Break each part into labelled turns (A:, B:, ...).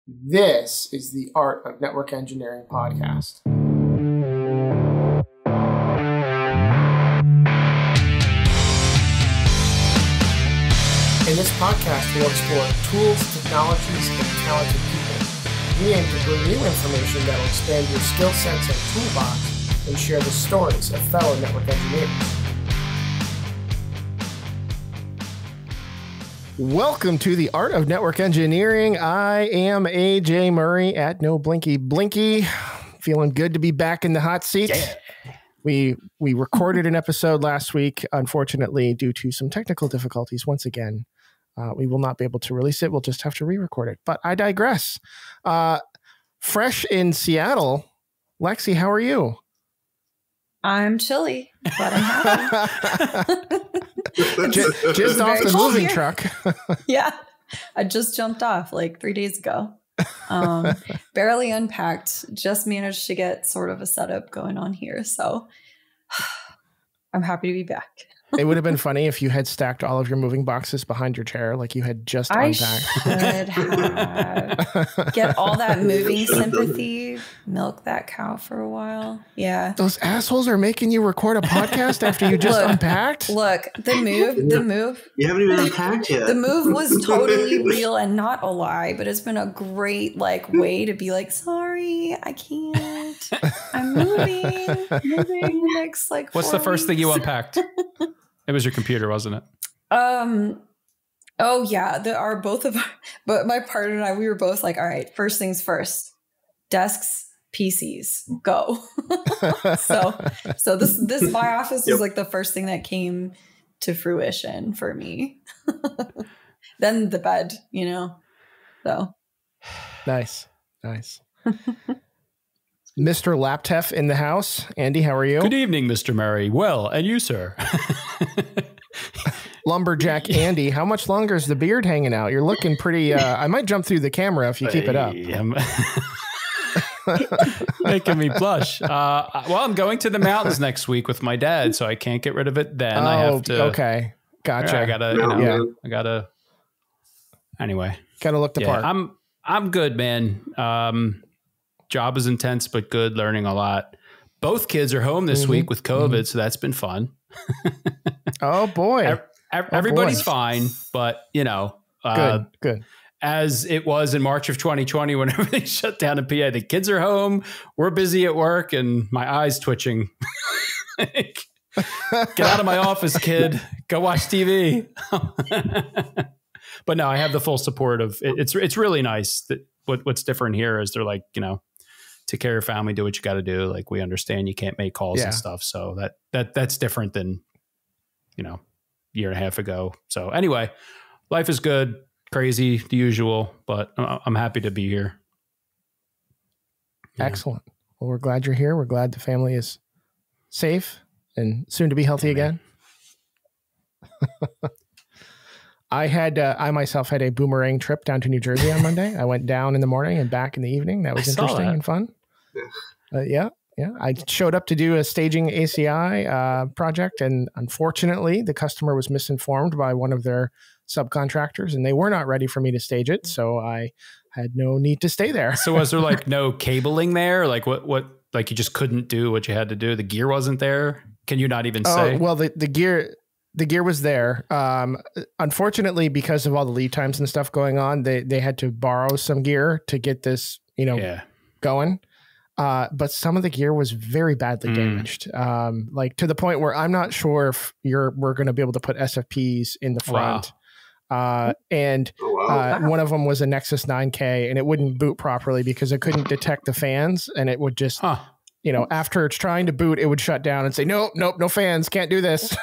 A: This is the Art of Network Engineering podcast. In this podcast, we'll explore tools, technologies, and talented people. We aim to bring you information that will expand your skill sets and toolbox and share the stories of fellow network engineers. Welcome to the Art of Network Engineering. I am AJ Murray at No Blinky Blinky. Feeling good to be back in the hot seat. Yeah. We recorded an episode last week. Unfortunately, due to some technical difficulties, once again, we will not be able to release it. We'll just have to re-record it. But I digress. Fresh in Seattle, Lexi, how are you?
B: I'm chilly, but I'm happy.
A: just off the moving truck.
B: Yeah, I just jumped off like 3 days ago. Barely unpacked. Just managed to get sort of a setup going on here. So I'm happy to be back.
A: It would have been funny if you had stacked all of your moving boxes behind your chair, like you had just unpacked.
B: I should have. Get all that moving sympathy, milk that cow for a while. Yeah.
A: Those assholes are making you record a podcast after you just unpacked?
B: Look, the move.
C: You haven't even unpacked yet.
B: The move was totally real and not a lie, but it's been a great way to be like, sorry, I can't. I'm moving the next
D: What's the first thing you unpacked? It was your computer, wasn't it?
B: Oh yeah. But my partner and I, we were both like, all right, first things first, desks, PCs, go. so this my office was like the first thing that came to fruition for me. Then the bed, so.
A: Nice. Mr. Laptef in the house. Andy, how are you?
D: Good evening, Mr. Murray. Well, and you, sir?
A: Lumberjack Andy, how much longer is the beard hanging out? You're looking pretty... I might jump through the camera if you keep it up.
D: Making me blush. Well, I'm going to the mountains next week with my dad, so I can't get rid of it then. I have to...
A: Okay. Gotcha.
D: I gotta... Anyway.
A: Gotta look the part.
D: I'm good, man. Job is intense, but good. Learning a lot. Both kids are home this week with COVID, so that's been fun.
A: Oh boy,
D: everybody's fine, but
A: good.
D: As it was in March of 2020 when everything shut down in PA, the kids are home. We're busy at work, and my eyes twitching. Get out of my office, kid. Go watch TV. But no, I have the full support of it. It's really nice that what's different here is they're like, take care of your family, do what you got to do. Like, we understand you can't make calls and stuff. So that's different than, year and a half ago. So anyway, life is good, crazy, the usual, but I'm happy to be here.
A: Yeah. Excellent. Well, we're glad you're here. We're glad the family is safe and soon to be healthy again. I myself had a boomerang trip down to New Jersey on Monday. I went down in the morning and back in the evening. That was interesting and fun. Yeah. I showed up to do a staging ACI project, and unfortunately, the customer was misinformed by one of their subcontractors, and they were not ready for me to stage it, so I had no need to stay there.
D: So was there like no cabling there? Like what? Like you just couldn't do what you had to do? The gear wasn't there? Can you not even say?
A: Well, the gear was there. Unfortunately, because of all the lead times and stuff going on, they had to borrow some gear to get this, going. But some of the gear was very badly damaged. Like to the point where I'm not sure if we're going to be able to put SFPs in the front. Wow. One of them was a Nexus 9K, and it wouldn't boot properly because it couldn't detect the fans, and it would just, after it's trying to boot, it would shut down and say, nope, no fans, can't do this.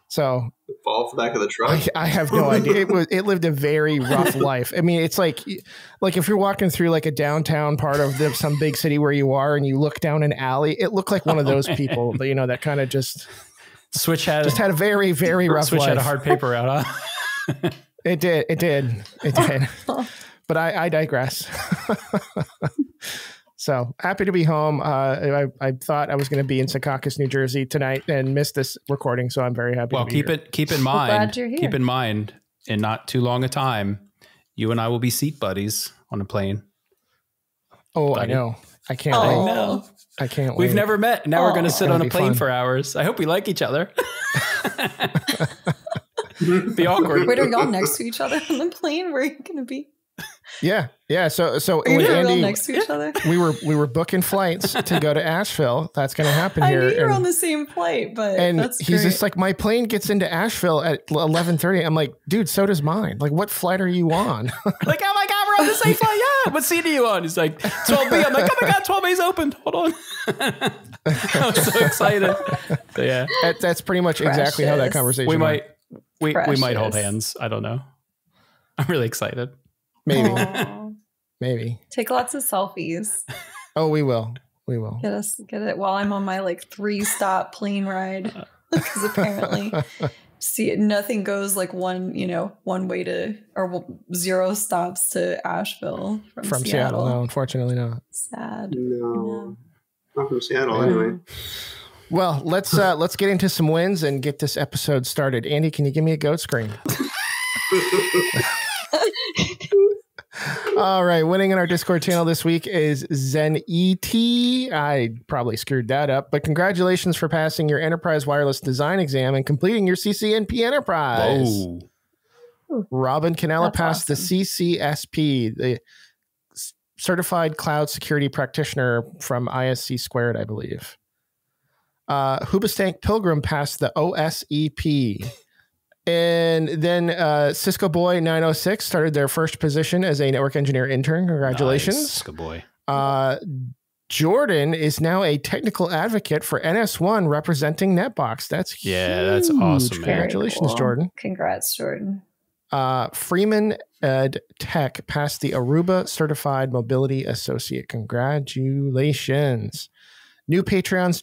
A: So
C: fall off the back of the truck.
A: I have no idea. It lived a very rough life. I mean, it's like if you're walking through like a downtown part of some big city where you are, and you look down an alley, it looked like one of those people, that kind of just had a very, very rough life.
D: Switch had a hard paper out, huh?
A: It did. But I digress. So happy to be home. I thought I was going to be in Secaucus, New Jersey tonight and missed this recording, so I'm very happy.
D: Well, keep in mind, in not too long a time, You and I will be seat buddies on a plane.
A: Oh,
D: buddy.
A: I know. I can't
B: Oh.
A: wait.
D: No.
A: I can't wait.
D: We've never met. Now we're going to
A: It's
D: sit
A: gonna
D: on a
A: be
D: plane
A: fun.
D: for hours. I hope we like each other. Be awkward.
B: Wait, are y'all next to each other on the plane? Where are you going to be?
A: Yeah. So
B: Are you
A: when
B: real
A: Andy,
B: next to each other?
A: we were booking flights to go to Asheville. That's going to happen
B: I
A: here.
B: knew you were
A: and
B: on the same flight, but
A: and
B: that's
A: he's
B: great.
A: just like, my plane gets into Asheville at 11:30. I'm like, dude, so does mine. Like, what flight are you on?
D: Like, oh my God, we're on the same flight. Yeah. What seat are you on? He's like, 12B. I'm like, oh my God, 12B's opened. Hold on. I was so excited. So, yeah.
A: That's pretty much exactly how that
B: Precious.
A: conversation
D: We
A: went.
D: might we might hold
B: Precious.
D: hands. I don't know. I'm really excited.
A: Maybe.
B: Aw.
A: Maybe.
B: Take lots of selfies.
A: Oh, we will. We will.
B: Get it while I'm on my like 3-stop plane ride. Because apparently nothing goes like one way to, or 0 stops to Asheville
A: From Seattle. No, unfortunately not.
B: Sad.
C: No, not from Seattle anyway.
A: Well, let's get into some wins and get this episode started. Andy, can you give me a goat scream? All right, winning in our Discord channel this week is Zen ET. I probably screwed that up, but congratulations for passing your Enterprise Wireless Design exam and completing your CCNP Enterprise.
D: Whoa.
A: Robin Canella
B: That's
A: passed
B: awesome.
A: the CCSP, the Certified Cloud Security Practitioner from ISC Squared, I believe. Hoobastank Pilgrim passed the OSEP. And then Cisco Boy 906 started their first position as a network engineer intern. Congratulations.
D: Nice. Good boy.
A: Jordan is now a technical advocate for NS1 representing Netbox. That's huge.
D: That's awesome, man.
A: Congratulations,
B: Very cool.
A: Jordan.
B: Congrats, Jordan.
A: Freeman Ed Tech passed the Aruba Certified Mobility Associate. Congratulations. New Patreons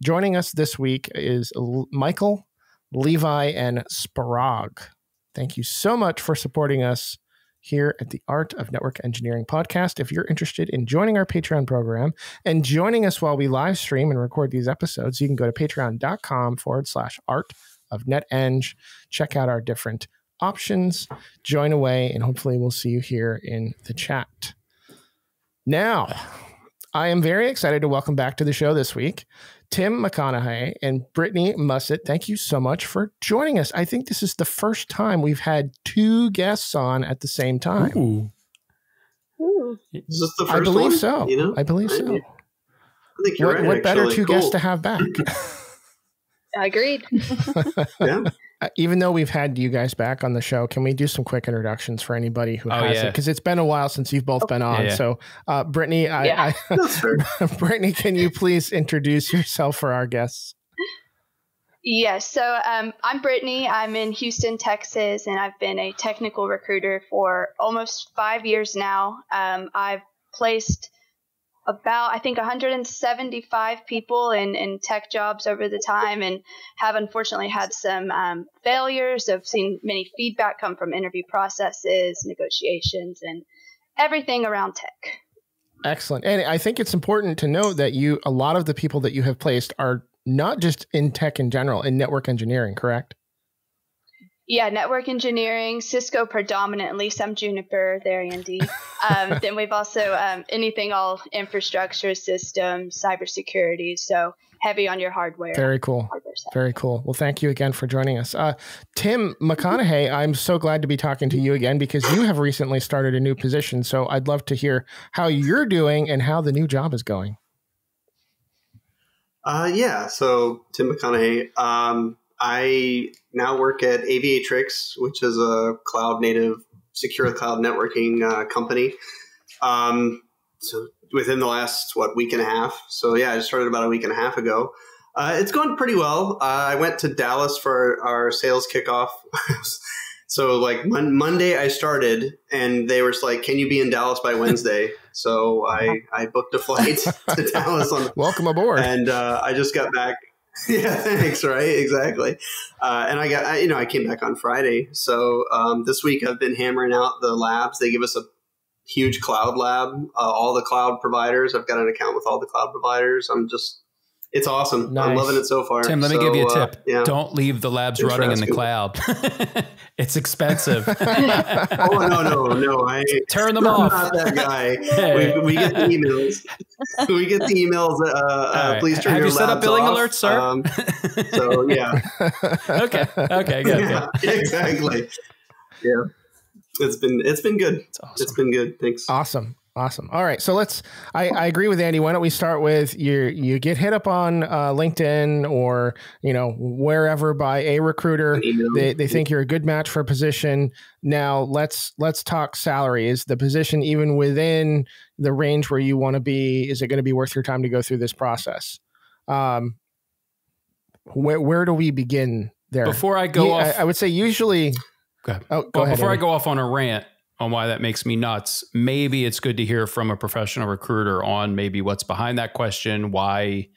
A: joining us this week is Michael, Levi, and Sparag. Thank you so much for supporting us here at the Art of Network Engineering podcast. If you're interested in joining our Patreon program and joining us while we live stream and record these episodes, you can go to patreon.com/art of neteng. Check out our different options, join away, and hopefully we'll see you here in the chat. Now, I am very excited to welcome back to the show this week Tim McC and Brittany Mussett. Thank you so much for joining us. I think this is the first time we've had 2 guests on at the same time.
B: Ooh.
C: Is this the first
A: I believe
C: one?
A: so.
C: You know?
A: I believe so.
C: I think you're right.
A: What better
C: actually.
A: 2
C: Cool.
A: guests to have back?
E: Agreed.
C: Yeah.
A: Even though we've had you guys back on the show, can we do some quick introductions for anybody who hasn't? Because it's been a while since you've both been on.
D: Yeah.
A: So, Brittany,
C: That's fair.
A: Brittany, can you please introduce yourself for our guests?
E: Yes. So I'm Brittany. I'm in Houston, Texas, and I've been a technical recruiter for almost 5 years now. I've placed about, I think, 175 people in tech jobs over the time, and have unfortunately had some failures. I've seen many feedback come from interview processes, negotiations, and everything around tech.
A: Excellent. And I think it's important to note that a lot of the people that you have placed are not just in tech in general, in network engineering, correct?
E: Yeah, network engineering, Cisco predominantly, some Juniper there, Andy. Then we've also anything all infrastructure, systems, cybersecurity, so heavy on your hardware.
A: Very cool. Very cool. Well, thank you again for joining us. Tim McC, I'm so glad to be talking to you again because you have recently started a new position. So I'd love to hear how you're doing and how the new job is going.
C: So Tim McC. I now work at Aviatrix, which is a cloud-native, secure cloud networking company. So within the last, week and a half. So yeah, I just started about a week and a half ago. It's going pretty well. I went to Dallas for our sales kickoff. So Monday I started, and they were like, "Can you be in Dallas by Wednesday?" So I booked a flight to Dallas
A: Welcome aboard.
C: and I just got back. Yeah, thanks. Right, exactly. And I came back on Friday. So this week I've been hammering out the labs. They give us a huge cloud lab. All the cloud providers. I've got an account with all the cloud providers. I'm just It's awesome.
A: Nice.
C: I'm loving it so far.
D: Tim, let me give you a tip. Don't leave the labs running in the cloud. It's expensive.
C: No.
D: Turn them off.
C: I'm not that guy. We get the emails.
D: Right.
C: Please turn
D: Have
C: your
D: you set up billing
C: off.
D: alerts, sir?
C: So yeah.
D: Okay, good.
C: Yeah, exactly. Yeah. It's been good.
D: Awesome.
C: It's been good. Thanks.
A: Awesome. All right. So I agree with Andy. Why don't we start with you get hit up on LinkedIn or, wherever by a recruiter. They think you're a good match for a position. Now let's talk salary. Is the position even within the range where you want to be? Is it going to be worth your time to go through this process? Where do we begin there?
D: Before I go off,
A: I would say usually.
D: Go ahead.
A: Go ahead,
D: before
A: Andy.
D: I go off on a rant on why that makes me nuts, maybe it's good to hear from a professional recruiter on maybe what's behind that question. Why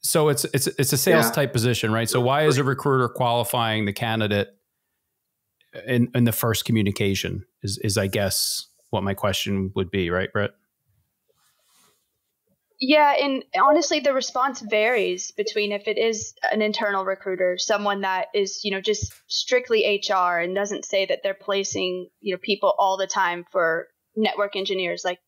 D: so it's a sales type position, right? So why is a recruiter qualifying the candidate in the first communication is I guess what my question would be, right, Brett?
E: Yeah, and honestly, the response varies between if it is an internal recruiter, someone that is, just strictly HR and doesn't say that they're placing, people all the time for network engineers, like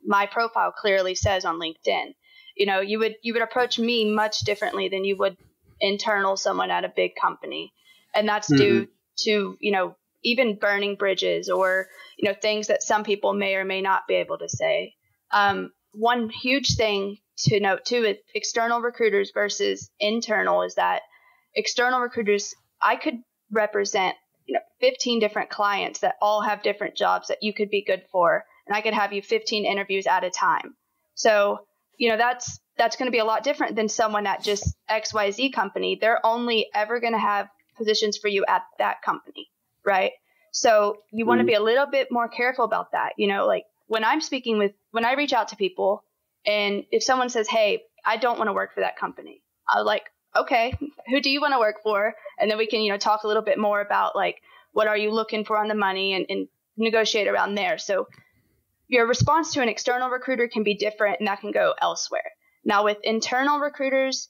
E: my profile clearly says on LinkedIn. You would approach me much differently than you would internal someone at a big company, and that's due to even burning bridges or things that some people may or may not be able to say. One huge thing to note too with external recruiters versus internal is that external recruiters, I could represent 15 different clients that all have different jobs that you could be good for, and I could have you 15 interviews at a time. So that's going to be a lot different than someone at just XYZ company. They're only ever going to have positions for you at that company, right? So you want to be a little bit more careful about that. When I reach out to people and if someone says, hey, I don't want to work for that company, I'm like, okay, who do you want to work for? And then we can, talk a little bit more about what are you looking for on the money and negotiate around there. So your response to an external recruiter can be different and that can go elsewhere. Now with internal recruiters,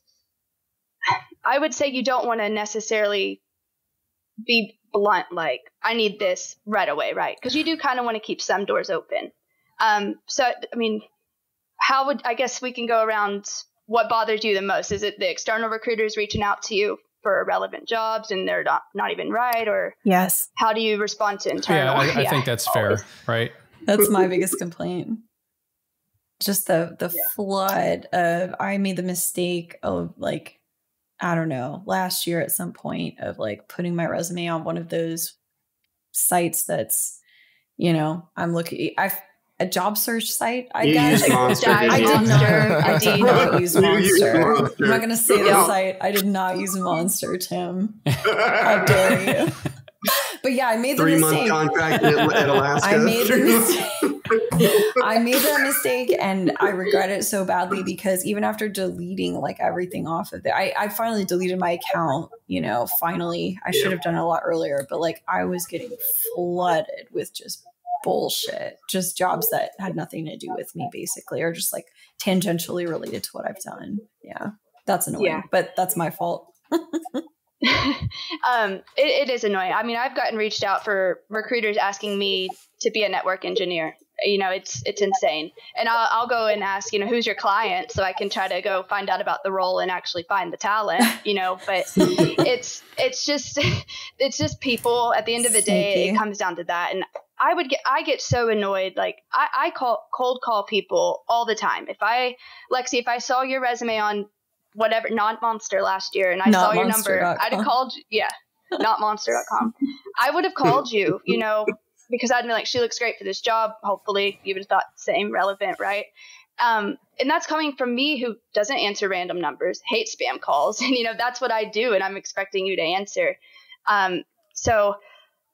E: I would say you don't want to necessarily be blunt, I need this right away, right? Because you do kind of want to keep some doors open. I guess we can go around what bothers you the most. Is it the external recruiters reaching out to you for relevant jobs and they're not even right? Or
B: yes,
E: how do you respond to internal?
D: Yeah, I think that's fair, right?
B: That's my biggest complaint. Just the flood of, I made the mistake of I don't know, last year at some point of putting my resume on one of those sites that's, I'm looking, a job search site, I guess. I did not use Monster. I'm not going to say the site. I did not use Monster, Tim. How dare you? But yeah, I made the mistake.
C: 3-month contract at Alaska.
B: I made the mistake. I made that mistake and I regret it so badly because even after deleting everything off of there, I finally deleted my account, finally. I should have done it a lot earlier, but I was getting flooded with just bullshit, just jobs that had nothing to do with me basically, or just tangentially related to what I've done. Yeah, that's annoying, but that's my fault.
E: It is annoying. I mean, I've gotten reached out for recruiters asking me to be a network engineer. It's insane. And I'll go and ask, who's your client, so I can try to go find out about the role and actually find the talent, but it's just people. At the end of the day, it comes down to that. And I get so annoyed. I cold call people all the time. If I saw your resume on whatever, not Monster last year, and I saw your number, I'd have called you. Yeah, not monster.com. I would have called you, because I'd be she looks great for this job. Hopefully you would have thought same, relevant, right? And that's coming from me who doesn't answer random numbers, hate spam calls. And, that's what I do. And I'm expecting you to answer. So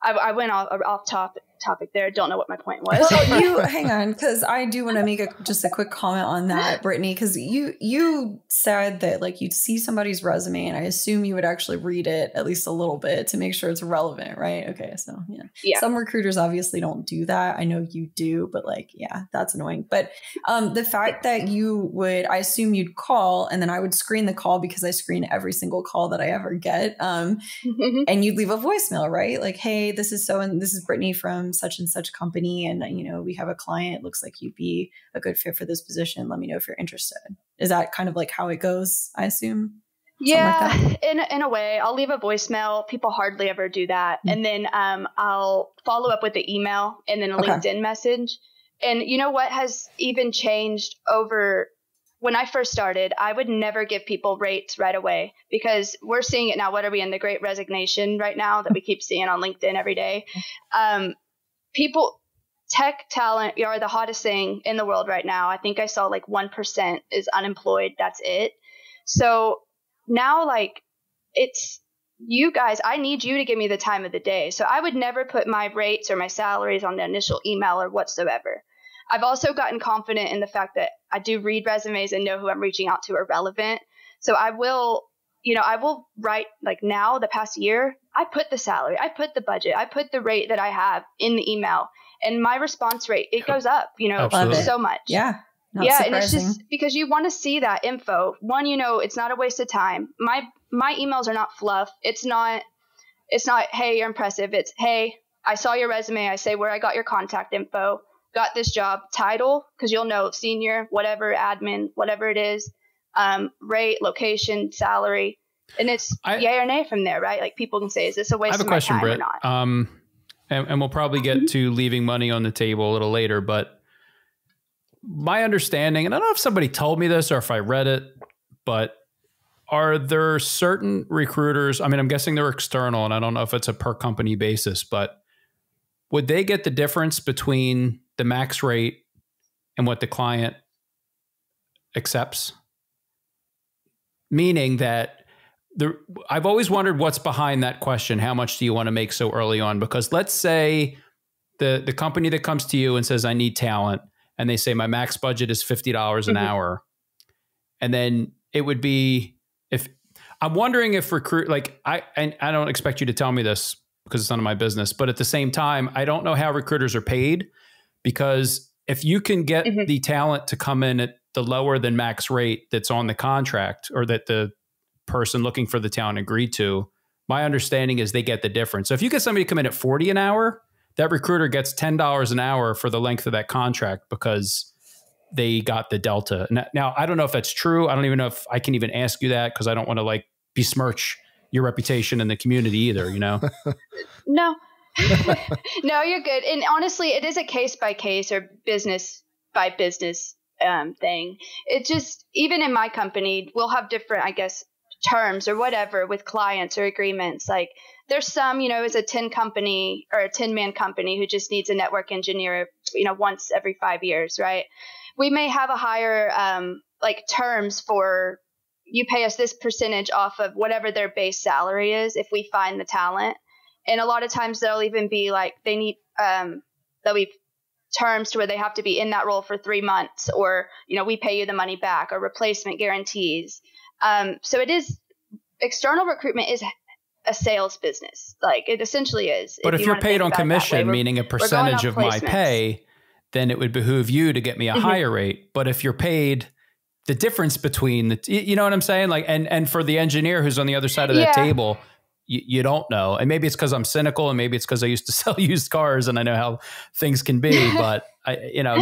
E: I went off topic there. I don't know what my point was.
B: Well, hang on, because I do want to make just a quick comment on that, Brittany, because you said that like you'd see somebody's resume and I assume you would actually read it at least a little bit to make sure it's relevant, right? Okay, so yeah. Some recruiters obviously don't do that. I know you do, but like, yeah, that's annoying. But the fact that you would, I assume you'd call and then I would screen the call because I screen every single call that I ever get. And you'd leave a voicemail, right? Like, hey, this is Brittany from such and such company. And, we have a client. Looks like you'd be a good fit for this position. Let me know if you're interested. Is that kind of like how it goes, I assume?
E: Yeah, like in a way. I'll leave a voicemail. People hardly ever do that. And then I'll follow up with the email and then a LinkedIn message. And you know what has even changed over when I first started, I would never give people rates right away because we're seeing it now. What are we in the great resignation right now that we keep seeing on LinkedIn every day? Tech talent are the hottest thing in the world right now. I think I saw like 1% is unemployed. That's it. So now like it's you guys, I need you to give me the time of the day. So I would never put my rates or my salaries on the initial email or whatsoever. I've also gotten confident in the fact that I do read resumes and know who I'm reaching out to are relevant. So I will write like now the past year, I put the salary, I put the budget, I put the rate that I have in the email and my response rate, it goes up, so much.
B: Yeah.
E: And it's just because you want to see that info. One, it's not a waste of time. My emails are not fluff. It's not, hey, you're impressive. It's, hey, I saw your resume. I say where I got your contact info. Got this job title, because you'll know senior, whatever, admin, whatever it is, rate, location, salary, and it's yay or nay from there, right? Like people can say, is this a waste of my time or not?
D: And we'll probably get to leaving money on the table a little later, but my understanding, and I don't know if somebody told me this or if I read it, but are there certain recruiters, I mean, I'm guessing they're external and I don't know if it's a per company basis, but would they get the difference between the max rate and what the client accepts? Meaning that I've always wondered what's behind that question. How much do you want to make so early on? Because let's say the company that comes to you and says, I need talent, and they say my max budget is $50 an hour. And then it would be, if I'm wondering if I don't expect you to tell me this because it's none of my business, but at the same time, I don't know how recruiters are paid, because if you can get the talent to come in at the lower than max rate that's on the contract, or that the person looking for the talent agreed to, my understanding is they get the difference. So if you get somebody to come in at 40 an hour, that recruiter gets $10 an hour for the length of that contract because they got the delta. Now, I don't know if that's true. I don't even know if I can even ask you that, because I don't want to like besmirch your reputation in the community either,
E: No. No, you're good. And honestly, it is a case by case or business by business thing. It just, even in my company, we'll have different, I guess, terms or whatever with clients or agreements. Like there's some, it's a 10 company or a 10-man company who just needs a network engineer, once every 5 years, right? We may have a higher terms for, you pay us this percentage off of whatever their base salary is if we find the talent. And a lot of times they'll even be like, they need, there'll be terms to where they have to be in that role for 3 months, or, we pay you the money back, or replacement guarantees. So it is, external recruitment is a sales business. Like it essentially is.
D: But if you're paid on commission, meaning a percentage of my pay, then it would behoove you to get me a higher rate. But if you're paid the difference between the, you know what I'm saying? Like, and for the engineer who's on the other side of that table, you don't know. And maybe it's because I'm cynical, and maybe it's because I used to sell used cars and I know how things can be, but And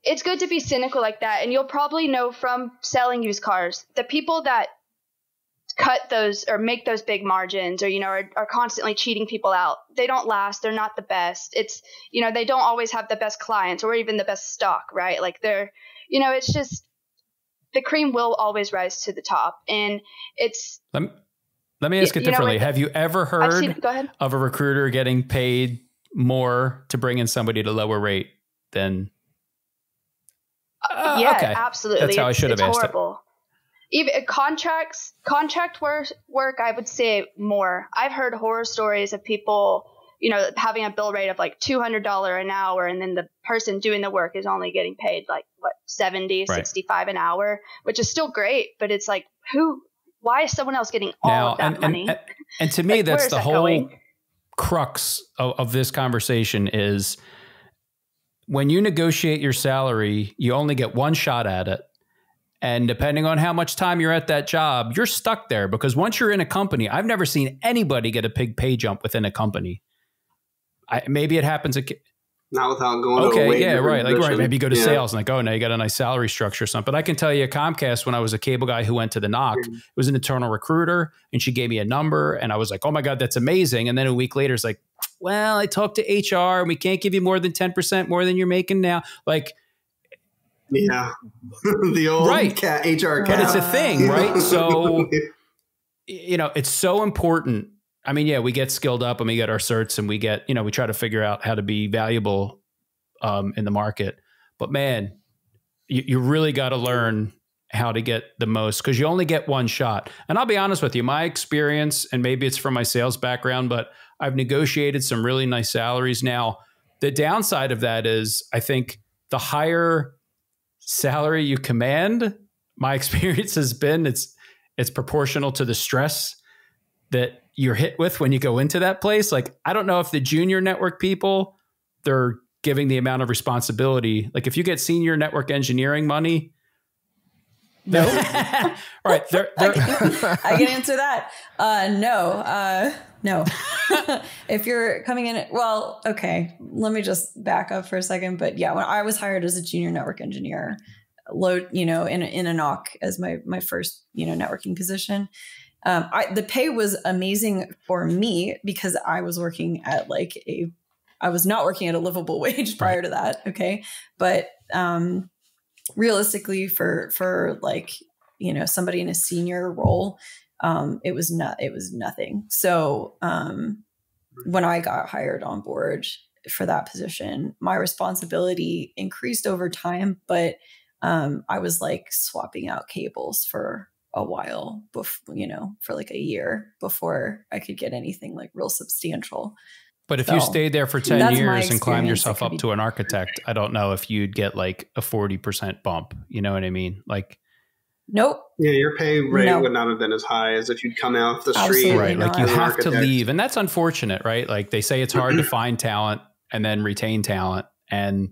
E: it's good to be cynical like that. And you'll probably know from selling used cars, the people that cut those or make those big margins, or, are constantly cheating people out, they don't last. They're not the best. It's, they don't always have the best clients or even the best stock, right? Like they're, it's just, the cream will always rise to the top. And it's,
D: let me ask it differently. Have you ever heard of a recruiter getting paid more to bring in somebody at a lower rate than?
E: Okay. Absolutely.
D: That's how I should have asked
E: horrible. Even contract work, I would say more. I've heard horror stories of people you know, having a bill rate of like $200 an hour, and then the person doing the work is only getting paid like what, 70, right. 65 an hour, which is still great, but it's like, why is someone else getting all of that money?
D: And to me, like, that's the whole crux of this conversation is when you negotiate your salary, you only get one shot at it. And depending on how much time you're at that job, you're stuck there, because once you're in a company, I've never seen anybody get a big pay jump within a company. Maybe it happens.
C: Not without going to a
D: yeah, right. Like, right. Maybe you go to sales and like, oh, now you got a nice salary structure or something. But I can tell you at Comcast, when I was a cable guy who went to the NOC, it was an internal recruiter and she gave me a number and I was like, oh my God, that's amazing. And then a week later, it's like, well, I talked to HR and we can't give you more than 10% more than you're making now. Like,
C: yeah, the old HR cap.
D: But it's a thing, right? So, you know, it's so important. I mean, yeah, we get skilled up and we get our certs and we get, you know, we try to figure out how to be valuable in the market. But man, you really got to learn how to get the most, because you only get one shot. And I'll be honest with you, my experience, and maybe it's from my sales background, but I've negotiated some really nice salaries. Now, the downside of that is I think the higher salary you command, my experience has been it's proportional to the stress that you're hit with when you go into that place. Like, I don't know if the junior network people, they're giving the amount of responsibility. Like if you get senior network engineering money. No. All right.
B: I can answer that. No. If you're coming in, well, okay, let me just back up for a second. But yeah, when I was hired as a junior network engineer, in a NOC as my first, networking position, the pay was amazing for me because I was working at I was not working at a livable wage prior to that. Okay. But, realistically for somebody in a senior role, it was nothing. So, when I got hired on board for that position, my responsibility increased over time, but, I was like swapping out cables for a while before, for like a year before I could get anything like real substantial.
D: But if you stayed there for 10 years and climbed yourself up to an architect, I don't know if you'd get like a 40% bump. You know what I mean? Like,
B: nope.
C: Yeah, your pay rate would not have been as high as if you'd come out the street.
D: Right. Like you have to leave. And that's unfortunate, right? Like they say it's hard to find talent and then retain talent. And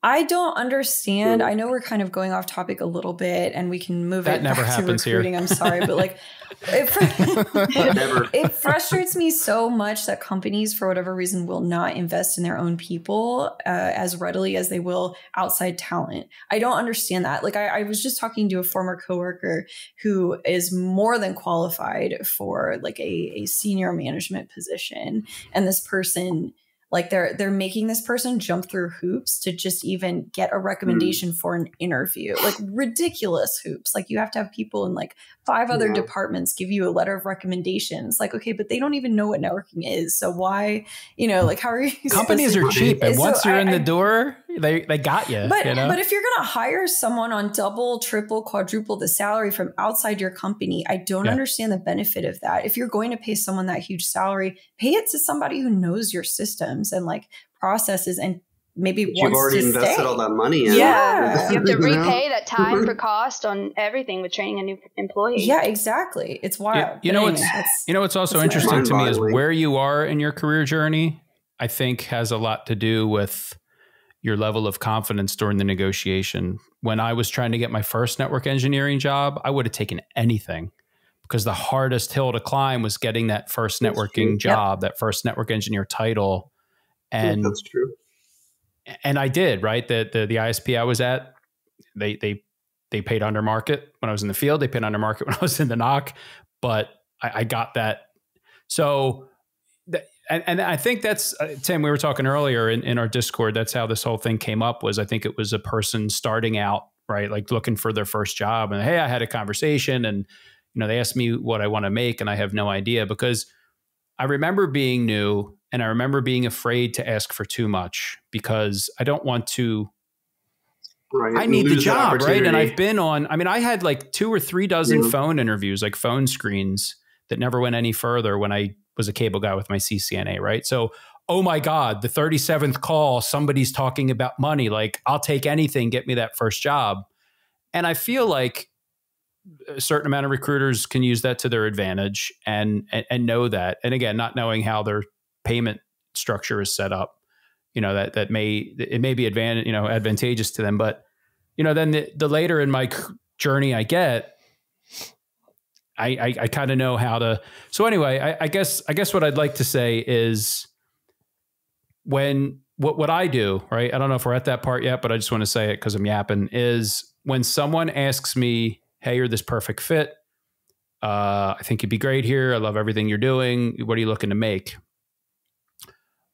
B: I don't understand. I know we're kind of going off topic a little bit and we can move it back to recruiting. Here. I'm sorry, but like it frustrates me so much that companies, for whatever reason, will not invest in their own people as readily as they will outside talent. I don't understand that. Like I was just talking to a former coworker who is more than qualified for like a senior management position. And this person, like they're making this person jump through hoops to just even get a recommendation for an interview, like ridiculous hoops. Like you have to have people in like 5 other departments give you a letter of recommendations. Like, okay, but they don't even know what networking is. So why, like, how are you?
D: Companies are cheap. And once you're in the door, they got you.
B: But if you're going to hire someone on double, triple, quadruple the salary from outside your company, I don't understand the benefit of that. If you're going to pay someone that huge salary, pay it to somebody who knows your systems and like processes and maybe
C: you've already invested all that money in.
B: Yeah.
E: You have to repay that time for cost on everything with training a new employee.
B: Yeah, exactly. It's wild.
D: What's also interesting to me is where you are in your career journey, I think has a lot to do with your level of confidence during the negotiation. When I was trying to get my first network engineering job, I would have taken anything because the hardest hill to climb was getting that first networking job, that first network engineer title. And
C: that's true.
D: And I did, right? The ISP I was at, they paid under market when I was in the field. They paid under market when I was in the NOC, but I got that. So, and I think that's, Tim, we were talking earlier in our Discord, that's how this whole thing came up was, I think it was a person starting out, right? Like looking for their first job and, hey, I had a conversation and, they asked me what I want to make and I have no idea because I remember being new and I remember being afraid to ask for too much because I don't want to, I need the job, right? And I've been on, I had like 2 or 3 dozen phone interviews, like phone screens that never went any further when I was a cable guy with my CCNA, right? So, oh my God, the 37th call, somebody's talking about money. Like, I'll take anything, get me that first job. And I feel like a certain amount of recruiters can use that to their advantage and know that. And again, not knowing how their payment structure is set up, that may be advantageous to them. But, then the later in my journey I get, I kind of know how to. So anyway, I guess what I'd like to say is what I do, right? I don't know if we're at that part yet, but I just want to say it because I'm yapping, is when someone asks me, hey, you're this perfect fit. I think you'd be great here. I love everything you're doing. What are you looking to make?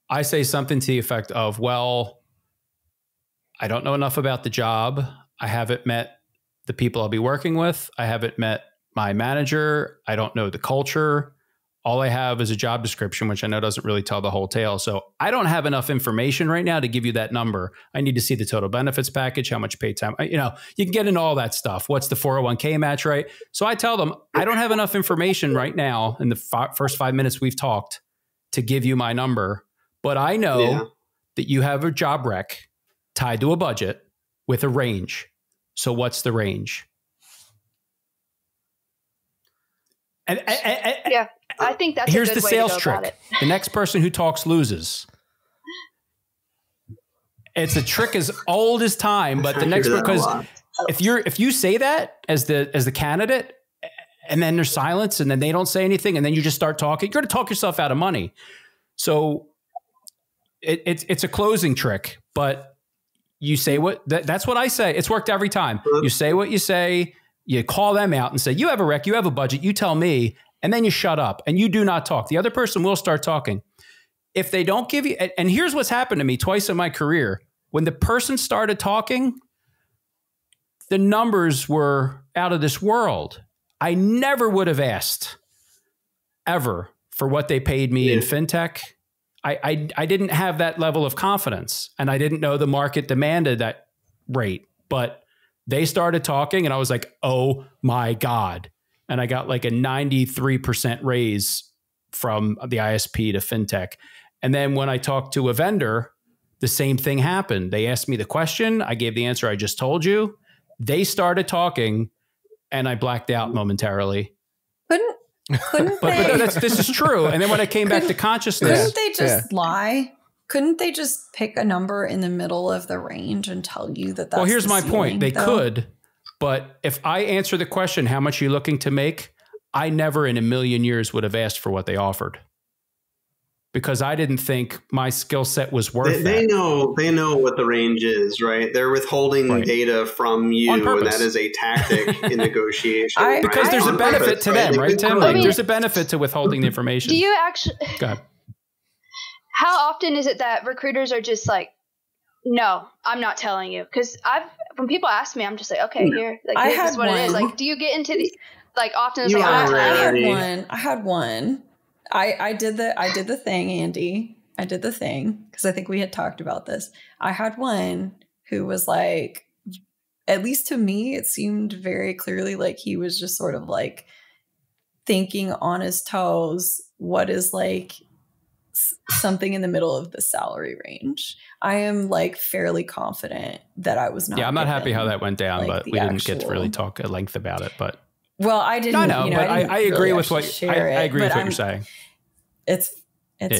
D: I say something to the effect of, well, I don't know enough about the job. I haven't met the people I'll be working with. I haven't met my manager. I don't know the culture. All I have is a job description, which I know doesn't really tell the whole tale. So I don't have enough information right now to give you that number. I need to see the total benefits package, how much paid time. You can get into all that stuff. What's the 401k match, right? So I tell them, I don't have enough information right now in the first 5 minutes we've talked to give you my number. But I know that you have a job rec tied to a budget with a range. So what's the range? And
E: I think that's
D: here's
E: a good
D: the
E: way
D: sales
E: to go
D: trick.
E: about it.
D: The next person who talks loses. It's a trick as old as time, but the next, because if you say that as the candidate, and then there's silence, and then they don't say anything, and then you just start talking, you're going to talk yourself out of money. So it's a closing trick, but you say that's what I say. It's worked every time. You say what you say. You call them out and say, you have a rec, you have a budget, you tell me, and then you shut up and you do not talk. The other person will start talking. If they don't give you, and here's what's happened to me twice in my career. When the person started talking, the numbers were out of this world. I never would have asked ever for what they paid me in fintech. I didn't have that level of confidence, and I didn't know the market demanded that rate, but they started talking and I was like, oh my God. And I got like a 93% raise from the ISP to fintech. And then when I talked to a vendor, the same thing happened. They asked me the question. I gave the answer I just told you. They started talking and I blacked out momentarily.
B: Couldn't
D: but no, this is true. And then when I came back to consciousness.
B: Couldn't they just lie? Couldn't they just pick a number in the middle of the range and tell you that that's
D: Well, here's
B: the
D: my
B: ceiling,
D: point. They
B: though?
D: could, but if I answer the question, how much are you looking to make? I never in a million years would have asked for what they offered, because I didn't think my skill set was worth it.
C: They know what the range is, right? They're withholding data from you, and that is a tactic in negotiation.
D: Because there's a benefit to them, right, Tim? Like, there's a benefit to withholding the information.
E: Do you actually...
D: Go ahead.
E: How often is it that recruiters are just like, no, I'm not telling you? Because when people ask me, I'm just like, okay, here, like, this is what it is. Like, do you get into the, like, often it's like,
B: I had one. I did the thing, Andy. I did the thing because I think we had talked about this. I had one who was like, at least to me, it seemed very clearly like he was just sort of like thinking on his toes, what is like something in the middle of the salary range. I am like fairly confident that I was not.
D: Yeah, I'm not happy how that went down,
B: like,
D: but we didn't get to really talk at length about it. But
B: well, I didn't.
D: No, but I agree with what I agree with what you're saying.
B: It's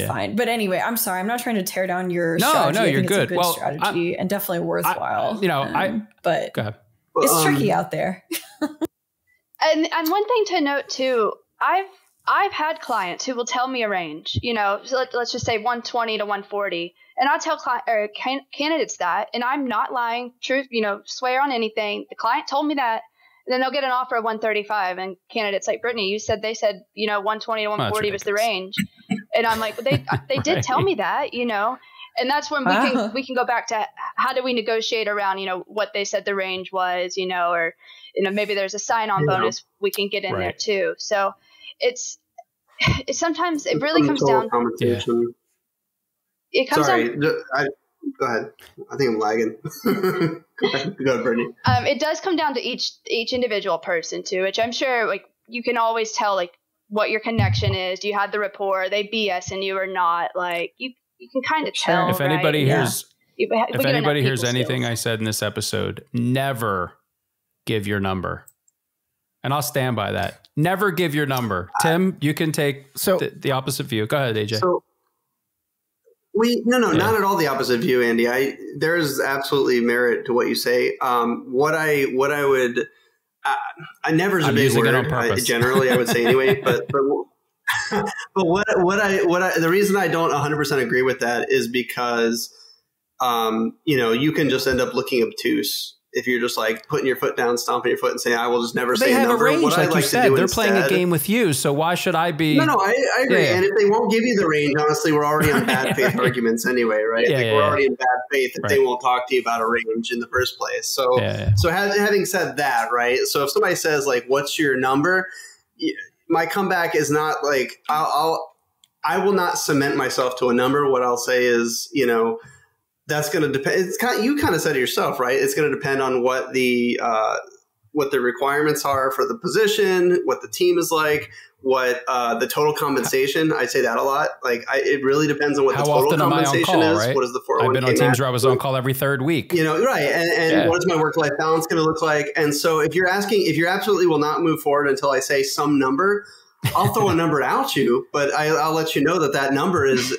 B: fine. But anyway, I'm sorry. I'm not trying to tear down your strategy.
D: No, you're good.
B: It's a good strategy and definitely worthwhile. But
D: go ahead.
B: It's tricky out there.
E: and one thing to note too, I've had clients who will tell me a range, so let's just say 120 to 140. And I'll tell candidates that, and I'm not lying, truth, swear on anything. The client told me that, and then they'll get an offer of 135. And candidates like Brittany, they said, 120 to 140 was the range. And I'm like, they did tell me that, and that's when we can go back to how do we negotiate around, what they said the range was, or, maybe there's a sign-on bonus we can get in there too. So it's sometimes it really comes down. It comes down.
C: Go ahead. I think I'm lagging. Go ahead, Brittany.
E: It does come down to each individual person too, which I'm sure like you can always tell like what your connection is. You had the rapport. They BS and you are not. Like you can kind of tell.
D: If anybody hears, if anybody hears
E: skills.
D: anything I said in this episode, never give your number. And I'll stand by that. Never give your number. Tim, you can take the opposite view. Go ahead, AJ.
C: So not at all the opposite view, Andy. There is absolutely merit to what you say. What I would, I never is a big word. Generally, I would say anyway. But the reason I don't 100% agree with that is because, you can just end up looking obtuse. If you're just like putting your foot down, stomping your foot and saying, I will just never say a number.
D: They have a range, like you said. They're playing a game with you, so why should I be?
C: No, I agree. Yeah. And if they won't give you the range, honestly, we're already on bad faith arguments anyway, right? We're already in bad faith if they won't talk to you about a range in the first place. So, having said that, right? So if somebody says like, what's your number? My comeback is not like, I will not cement myself to a number. What I'll say is, that's going to depend. You kind of said it yourself, right? It's going to depend on what the requirements are for the position, what the team is like, what the total compensation. I say that a lot. Like it really depends on what the total compensation is.
D: Right?
C: What is the 401k?
D: I've been on teams where I was on call every third week.
C: Right? And what is my work-life balance going to look like? And so if you absolutely will not move forward until I say some number, I'll throw a number at you, but I'll let you know that number is.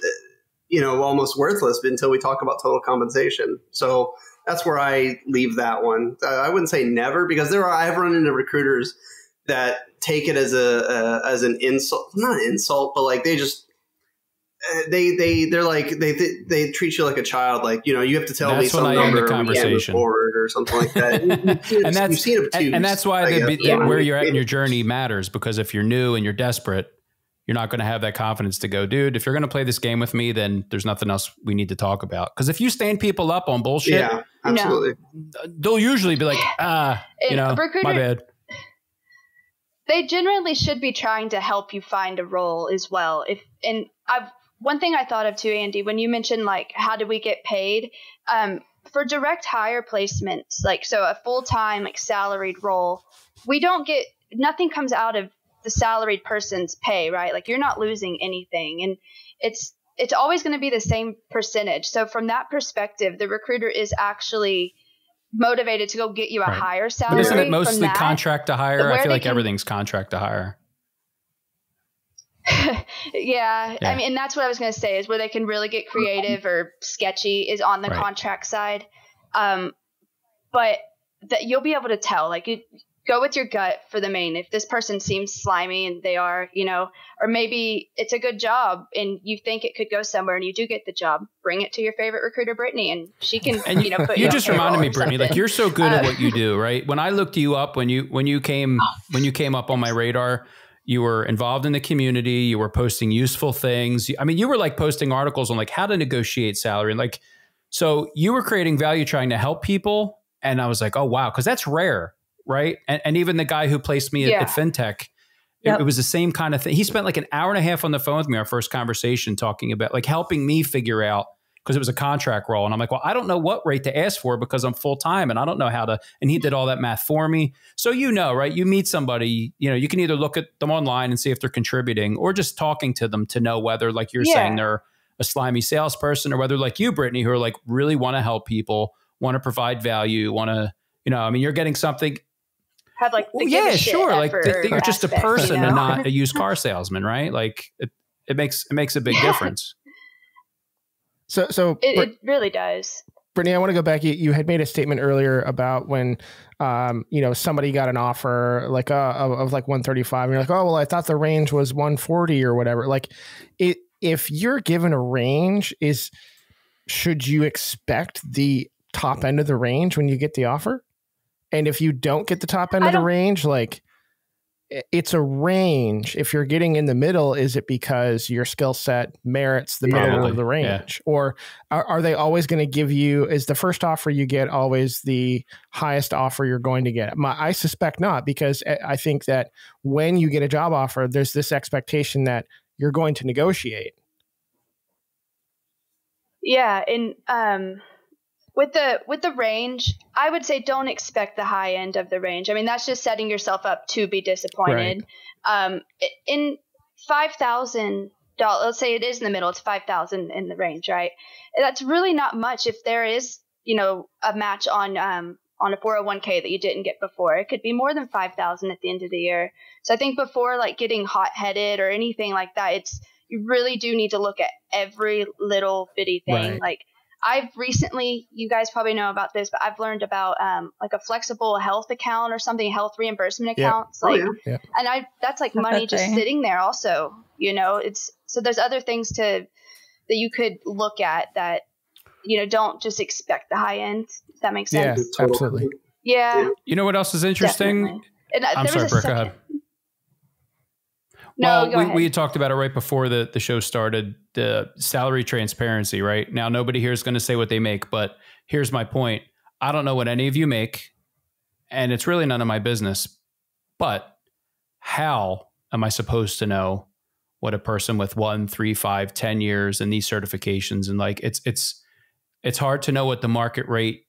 C: Almost worthless until we talk about total compensation. So that's where I leave that one. I wouldn't say never, because I've run into recruiters that take it as an insult, not an insult, but like they just they're like they treat you like a child. Like you have to tell me some number
D: conversation
C: forward or something like that.
D: and that's why where you're at in your journey matters, because if you're new and you're desperate, you're not going to have that confidence to go, dude, if you're going to play this game with me, then there's nothing else we need to talk about. Because if you stand people up on bullshit,
C: yeah, absolutely,
D: they'll usually be like, my bad.
E: They generally should be trying to help you find a role as well. One thing I thought of too, Andy, when you mentioned like, how do we get paid? For direct hire placements, like, so a full-time like salaried role, nothing comes out of the salaried person's pay, right? Like you're not losing anything, and it's always going to be the same percentage. So from that perspective, the recruiter is actually motivated to go get you a higher salary.
D: But isn't it mostly contract to hire? I feel like everything's contract to hire.
E: Yeah. I mean, and that's what I was going to say, is where they can really get creative or sketchy is on the contract side. But that you'll be able to tell, like, go with your gut for the main. If this person seems slimy, and they are, or maybe it's a good job and you think it could go somewhere and you do get the job, bring it to your favorite recruiter, Brittany, and she can, put you
D: just reminded me, Brittany, like you're so good at what you do, right? When I looked you up, when you came up on my radar, you were involved in the community, you were posting useful things. I mean, you were like posting articles on like how to negotiate salary. And like, so you were creating value, trying to help people. And I was like, oh, wow. 'Cause that's rare. Right. And even the guy who placed me at FinTech, it was the same kind of thing. He spent like an hour and a half on the phone with me, our first conversation, talking about like helping me figure out, because it was a contract role. And I'm like, well, I don't know what rate to ask for because I'm full time and I don't know how to. And he did all that math for me. So, right, you meet somebody, you can either look at them online and see if they're contributing, or just talking to them to know whether, like you're saying, they're a slimy salesperson, or whether like you, Brittany, who are like really want to help people, want to provide value, want to, you're getting something.
E: Have like
D: like you're just a person and not a used car salesman, right? Like it makes a big difference.
E: So it really does.
A: Brittany, I want to go back. You had made a statement earlier about when somebody got an offer like of like 135, and you're like, oh well, I thought the range was 140 or whatever. Like if you're given a range, should you expect the top end of the range when you get the offer? And if you don't get the top end of the range, like it's a range. If you're getting in the middle, is it because your skill set merits the middle of the range? Yeah. Or are they always going to give you, is the first offer you get always the highest offer you're going to get? I suspect not, because I think that when you get a job offer, there's this expectation that you're going to negotiate.
E: Yeah. And with the range, I would say don't expect the high end of the range. I mean, that's just setting yourself up to be disappointed. Right. In $5,000, let's say it is in the middle, it's $5,000 in the range, right? That's really not much if there is, a match on a 401k that you didn't get before. It could be more than $5,000 at the end of the year. So I think before like getting hot-headed or anything like that, you really do need to look at every little bitty thing. Right. Like I've recently, you guys probably know about this, but I've learned about like a flexible health account or something, health reimbursement accounts. And that's like money just sitting there also, so there's other things that you could look at that, don't just expect the high end. If that makes sense.
A: Yeah, absolutely.
E: Yeah.
D: You know what else is interesting?
E: I'm sorry,
D: Brooke, go ahead.
E: No,
D: well, we had talked about it right before the show started, the salary transparency, right? Now, nobody here is going to say what they make, but here's my point. I don't know what any of you make, and it's really none of my business, but how am I supposed to know what a person with 1, 3, 5, 10 years and these certifications and like it's hard to know what the market rate,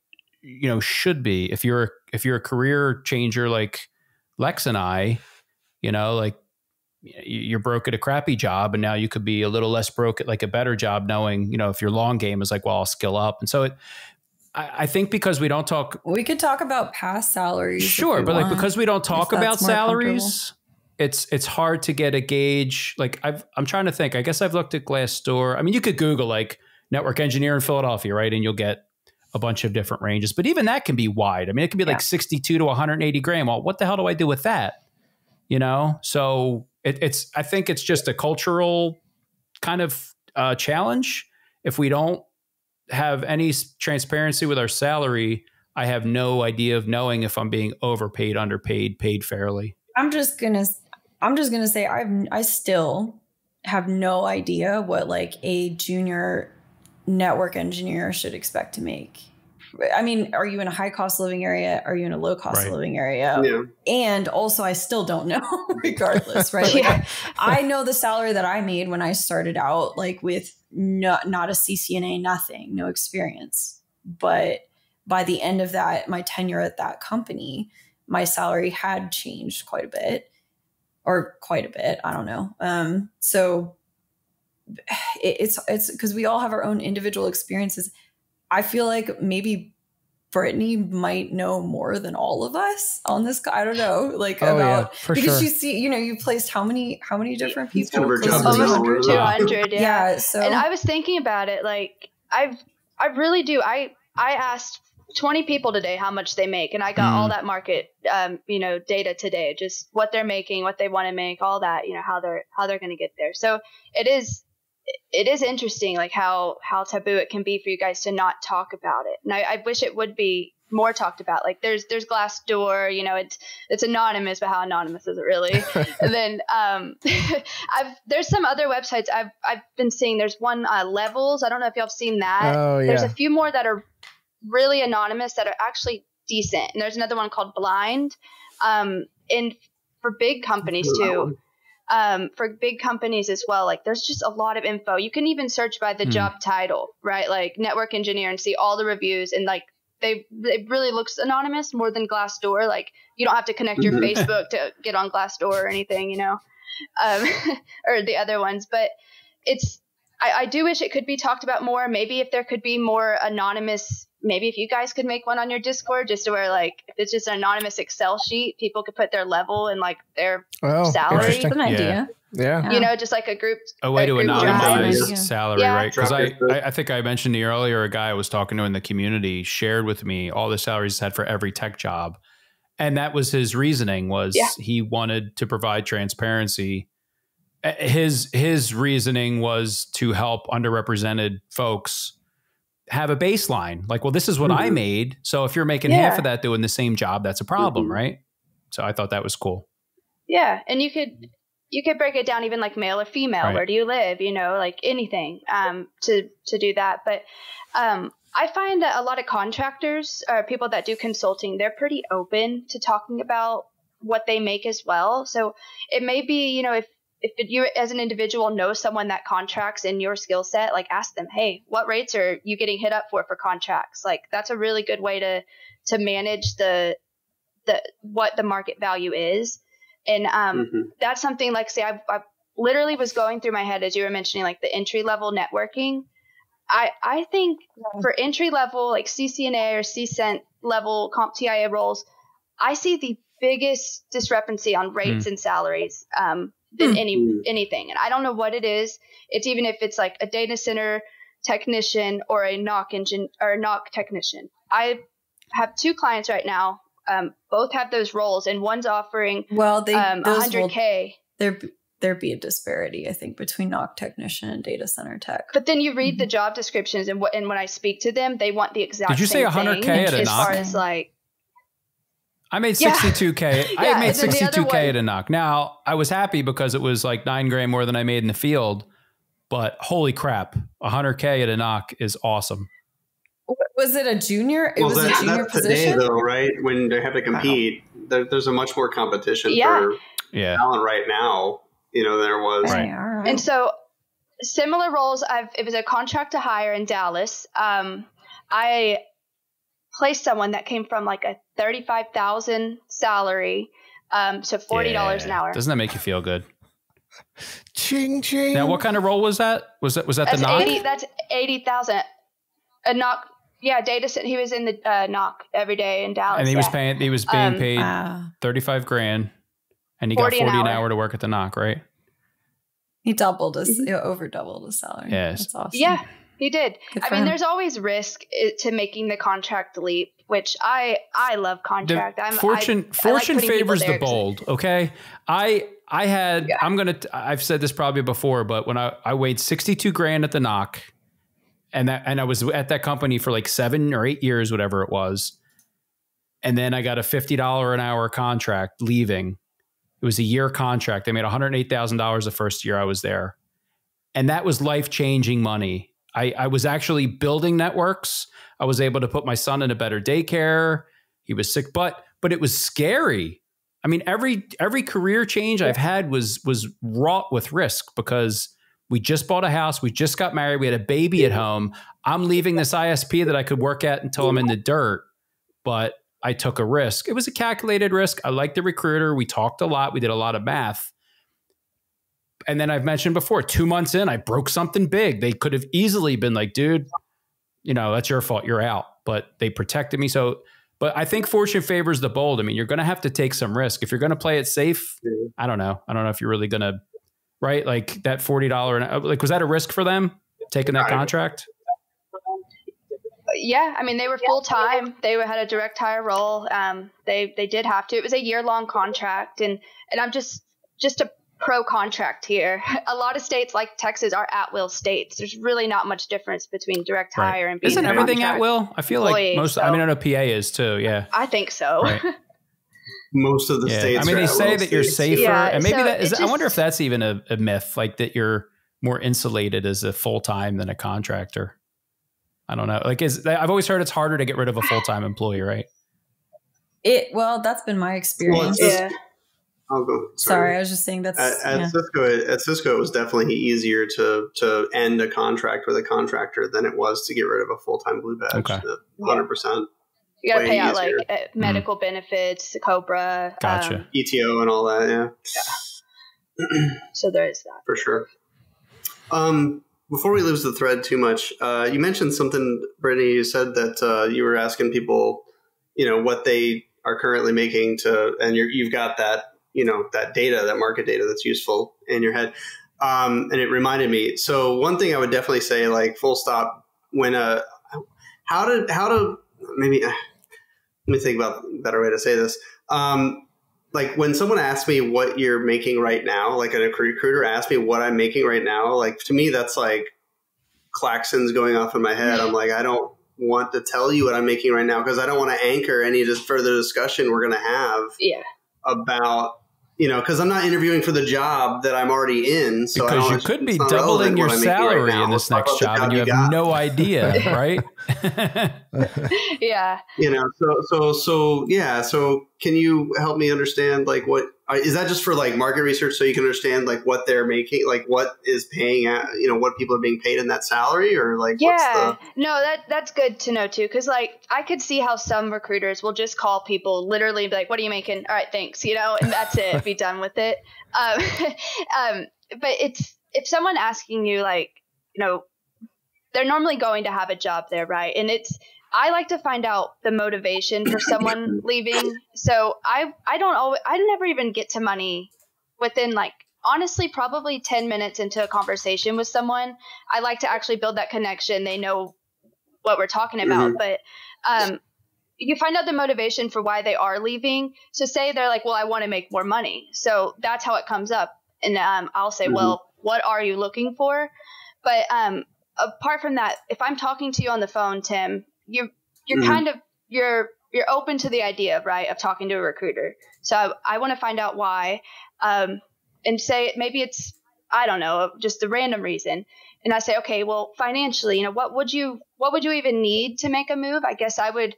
D: should be. If you're a career changer like Lex and I, like you're broke at a crappy job and now you could be a little less broke at like a better job, knowing, if your long game is like, well, I'll skill up. And so I think because we don't talk,
B: we could talk about past salaries.
D: Sure. But like, because we don't talk about salaries, it's hard to get a gauge. Like I'm trying to think, I guess I've looked at Glassdoor. I mean, you could Google like network engineer in Philadelphia, right? And you'll get a bunch of different ranges, but even that can be wide. I mean, it can be like 62 to 180 grand. Well, what the hell do I do with that? So I think it's just a cultural kind of challenge. If we don't have any transparency with our salary, I have no idea of knowing if I'm being overpaid, underpaid, paid fairly.
B: I'm just gonna say I still have no idea what like a junior network engineer should expect to make. I mean, are you in a high cost living area? Are you in a low cost living area? Yeah. And also I still don't know regardless, right? Like I know the salary that I made when I started out, like with not a CCNA, nothing, no experience. But by the end of my tenure at that company, my salary had changed quite a bit. I don't know. So it's because we all have our own individual experiences. I feel like maybe Brittany might know more than all of us on this. I don't know, because you see, you placed how many different people?
E: Almost 200.
B: Yeah. So,
E: and I was thinking about it. Like I really do. I asked 20 people today how much they make, and I got all that market, data today, just what they're making, what they want to make, all that, how they're going to get there. So it is interesting, like how taboo it can be for you guys to not talk about it. And I wish it would be more talked about. Like there's Glassdoor, it's anonymous, but how anonymous is it really? And then there's some other websites I've been seeing. There's one Levels. I don't know if y'all have seen that.
A: Oh, yeah.
E: There's a few more that are really anonymous that are actually decent. And there's another one called Blind. And for big companies too. For big companies as well, like there's just a lot of info. You can even search by the job title, right? Like network engineer, and see all the reviews, and like it really looks anonymous more than Glassdoor. Like you don't have to connect your Facebook to get on Glassdoor or anything, or the other ones. But I do wish it could be talked about more. Maybe if there could be more anonymous, maybe if you guys could make one on your Discord, just to where like if it's just an anonymous Excel sheet, people could put their level and like their salary.
B: That's an idea.
A: Yeah.
E: Just like
D: a way to anonymize salary, right? Because I think I mentioned to you earlier, a guy I was talking to in the community shared with me all the salaries he's had for every tech job. And that was his reasoning, was he wanted to provide transparency. His reasoning was to help underrepresented folks have a baseline. Like, well, this is what I made. So if you're making half of that doing the same job, that's a problem, right? So I thought that was cool.
E: Yeah. And you could break it down even like male or female. Right. Where do you live? Like anything to do that. But I find that a lot of contractors or people that do consulting, they're pretty open to talking about what they make as well. So it may be, if you as an individual know someone that contracts in your skill set, like ask them, hey, what rates are you getting hit up for contracts? Like that's a really good way to manage the what the market value is. And that's something like, say, I literally was going through my head as you were mentioning, like the entry level networking. I think for entry level, like CCNA or CCENT level comp TIA roles, I see the biggest discrepancy on rates and salaries than anything. And I don't know what it is. It's even if it's like a data center technician or a NOC technician. I have 2 clients right now. Both have those roles, and one's offering $100K.
B: There'd be a disparity, I think, between NOC technician and data center tech.
E: But then you read the job descriptions, and when I speak to them, they want the exact.
D: Did you say $100K at a NOC?
E: As far as like,
D: I made $62K. I made $62K at a NOC. Now I was happy because it was like $9,000 more than I made in the field. But holy crap, $100K at a NOC is awesome.
B: Was it a junior? It was a junior position,
C: today, though, right? When they have to compete, there's a much more competition for talent right now. You know, there was.
B: Right.
E: And so similar roles, it was a contract to hire in Dallas. I placed someone that came from like a $35,000 salary to $40 an hour.
D: Doesn't that make you feel good?
A: Ching ching.
D: Now, what kind of role was that? Was that the NOC?
E: That's $80,000. A NOC, data center. He was in the NOC every day in Dallas.
D: And he was being paid $35,000. And he got 40 an hour to work at the NOC, right?
B: He over doubled his salary.
D: Yes.
B: That's awesome.
E: Yeah, he did. I mean,
B: him.
E: there's always risk to making the contract leap, which I love contract.
D: Fortune favors the bold. Okay. I've said this probably before, but when I weighed $62,000 at the NOC, and I was at that company for like 7 or 8 years, whatever it was. And then I got a $50 an hour contract leaving. It was a year contract. I made $108,000 the first year I was there. And that was life-changing money. I was actually building networks. I was able to put my son in a better daycare. He was sick, but it was scary. I mean, every career change I've had was wrought with risk because we just bought a house. We just got married. We had a baby at home. I'm leaving this ISP that I could work at until I'm in the dirt, but I took a risk. It was a calculated risk. I liked the recruiter. We talked a lot. We did a lot of math. And then I've mentioned before, 2 months in, I broke something big. They could have easily been like, dude, that's your fault. You're out. But they protected me. But I think fortune favors the bold. I mean, you're going to have to take some risk. If you're going to play it safe, I don't know. I don't know if you're really going to, right? Like that $40, was that a risk for them taking that contract?
E: Yeah, I mean, they were full time. They had a direct hire role. They did have to. It was a year-long contract, and I'm just a pro contract here. A lot of states like Texas are at-will states. There's really not much difference between direct hire and being
D: Isn't everything at will? I feel like most. I mean, I know PA is too. Yeah,
E: I think so.
D: Right.
C: Most of the states.
D: I mean, they say that you're safer, and maybe that is. I wonder if that's even a myth, like that you're more insulated as a full time than a contractor. I don't know. I've always heard it's harder to get rid of a full-time employee, right?
B: That's been my experience.
C: I'll go.
B: Sorry, I was just saying that's
C: at Cisco. It was definitely easier to end a contract with a contractor than it was to get rid of a full-time blue badge. Okay, 100%.
E: You got to pay out medical benefits, COBRA,
D: gotcha,
C: ETO, and all that. Yeah.
E: So there is that
C: for sure. Before we lose the thread too much, you mentioned something, Brittany. You said that you were asking people, what they are currently making and you've got that, that data, that market data that's useful in your head. And it reminded me. So one thing I would definitely say, like full stop, when how to maybe let me think about a better way to say this. Like when someone asks me what you're making right now, like a recruiter asks me what I'm making right now, like to me, that's like klaxons going off in my head. I'm like, I don't want to tell you what I'm making right now because I don't want to anchor any just further discussion we're going to have about, because I'm not interviewing for the job that I'm already in. So
D: because you could be doubling your salary in this next job and you have no idea, right?
E: Yeah.
C: So can you help me understand like what is that just for like market research so you can understand like what they're making, like what is paying at, what people are being paid in that salary, or like
E: no, that's good to know too, because like I could see how some recruiters will just call people literally and be like, what are you making? All right, thanks, and that's it, be done with it. But if someone asking you, like, they're normally going to have a job there, right? And I like to find out the motivation for someone leaving. So I never even get to money within, like, honestly, probably 10 minutes into a conversation with someone. I like to actually build that connection. They know what we're talking about, but you find out the motivation for why they are leaving. So say they're like, well, I want to make more money. So that's how it comes up. And I'll say, well, what are you looking for? But apart from that, if I'm talking to you on the phone, Tim, you're kind of, you're open to the idea, right, of talking to a recruiter. So I want to find out why, and say maybe it's, I don't know, just a random reason. And I say, okay, well, financially, what would you even need to make a move? I guess I would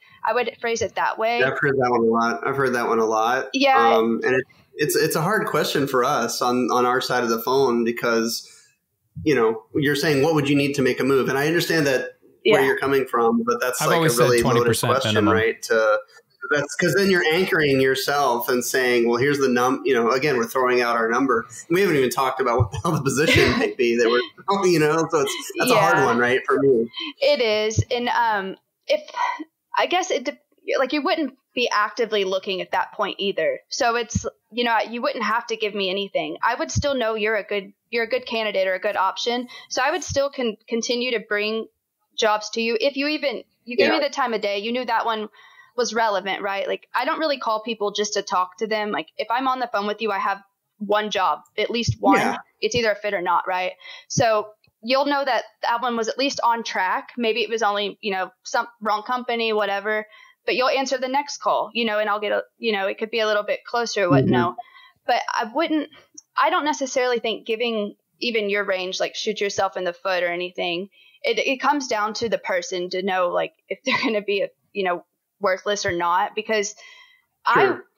E: phrase it that way.
C: Yeah, I've heard that one a lot.
E: Yeah.
C: And it's a hard question for us on our side of the phone, because, you're saying, what would you need to make a move? And I understand that where you're coming from, but that's like a really loaded question, minimum. Right? That's because then you're anchoring yourself and saying, well, here's the again, we're throwing out our number. We haven't even talked about what the hell the position might be that we're, so that's a hard one, right? For me.
E: It is. And I guess you wouldn't be actively looking at that point either. So it's, you wouldn't have to give me anything. I would still know you're a good candidate or a good option. So I would still continue to bring jobs to you. If you gave me the time of day, you knew that one was relevant, right? Like, I don't really call people just to talk to them. Like, if I'm on the phone with you, I have one job, at least one. Yeah. It's either a fit or not, right? So you'll know that one was at least on track. Maybe it was only, some wrong company, whatever, but you'll answer the next call, and I'll get it could be a little bit closer, but I don't necessarily think giving even your range, like, shoot yourself in the foot or anything. It comes down to the person to know, like, if they're going to be, worthless or not, because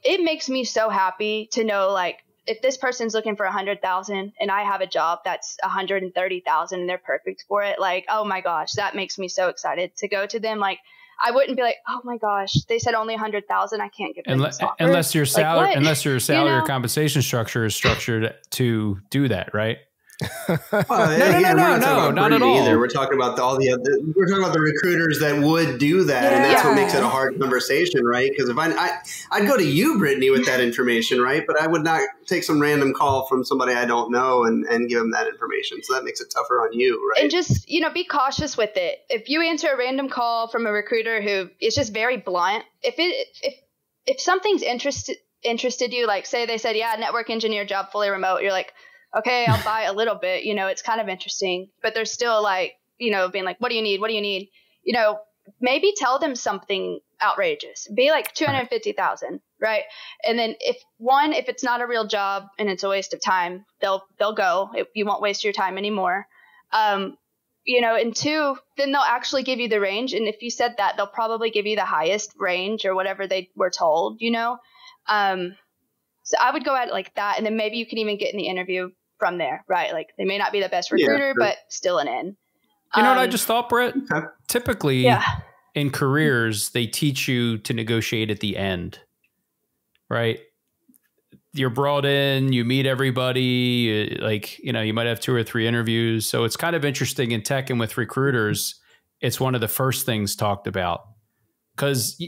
E: it makes me so happy to know, like, if this person's looking for 100,000 and I have a job that's 130,000 and they're perfect for it, like, oh my gosh, that makes me so excited to go to them. Like, I wouldn't be like, oh my gosh, they said only 100,000. I can't give them this offer.
D: Unless your salary, or compensation structure is structured to do that, right?
C: No,
D: not at all.
C: Either. We're talking about we're talking about the recruiters that would do that, and that's what makes it a hard conversation, right? Because if I'd go to you, Brittany, with that information, right? But I would not take some random call from somebody I don't know and give them that information. So that makes it tougher on you, right?
E: And just be cautious with it. If you answer a random call from a recruiter who is just very blunt, if something's interested you, like, say they said, network engineer job, fully remote, you're like, okay, I'll buy a little bit, it's kind of interesting, but they're still like, being like, what do you need? What do you need? Maybe tell them something outrageous, be like 250,000, right? And then if it's not a real job and it's a waste of time, they'll go. You won't waste your time anymore. And two, then they'll actually give you the range. And if you said that, they'll probably give you the highest range or whatever they were told, So I would go at it like that. And then maybe you can even get in the interview from there, right? Like, they may not be the best recruiter, but still an in.
D: You know what I just thought, Brett? Typically in careers, they teach you to negotiate at the end, right? You're brought in, you meet everybody, like, you might have 2 or 3 interviews. So it's kind of interesting in tech and with recruiters, it's one of the first things talked about. Because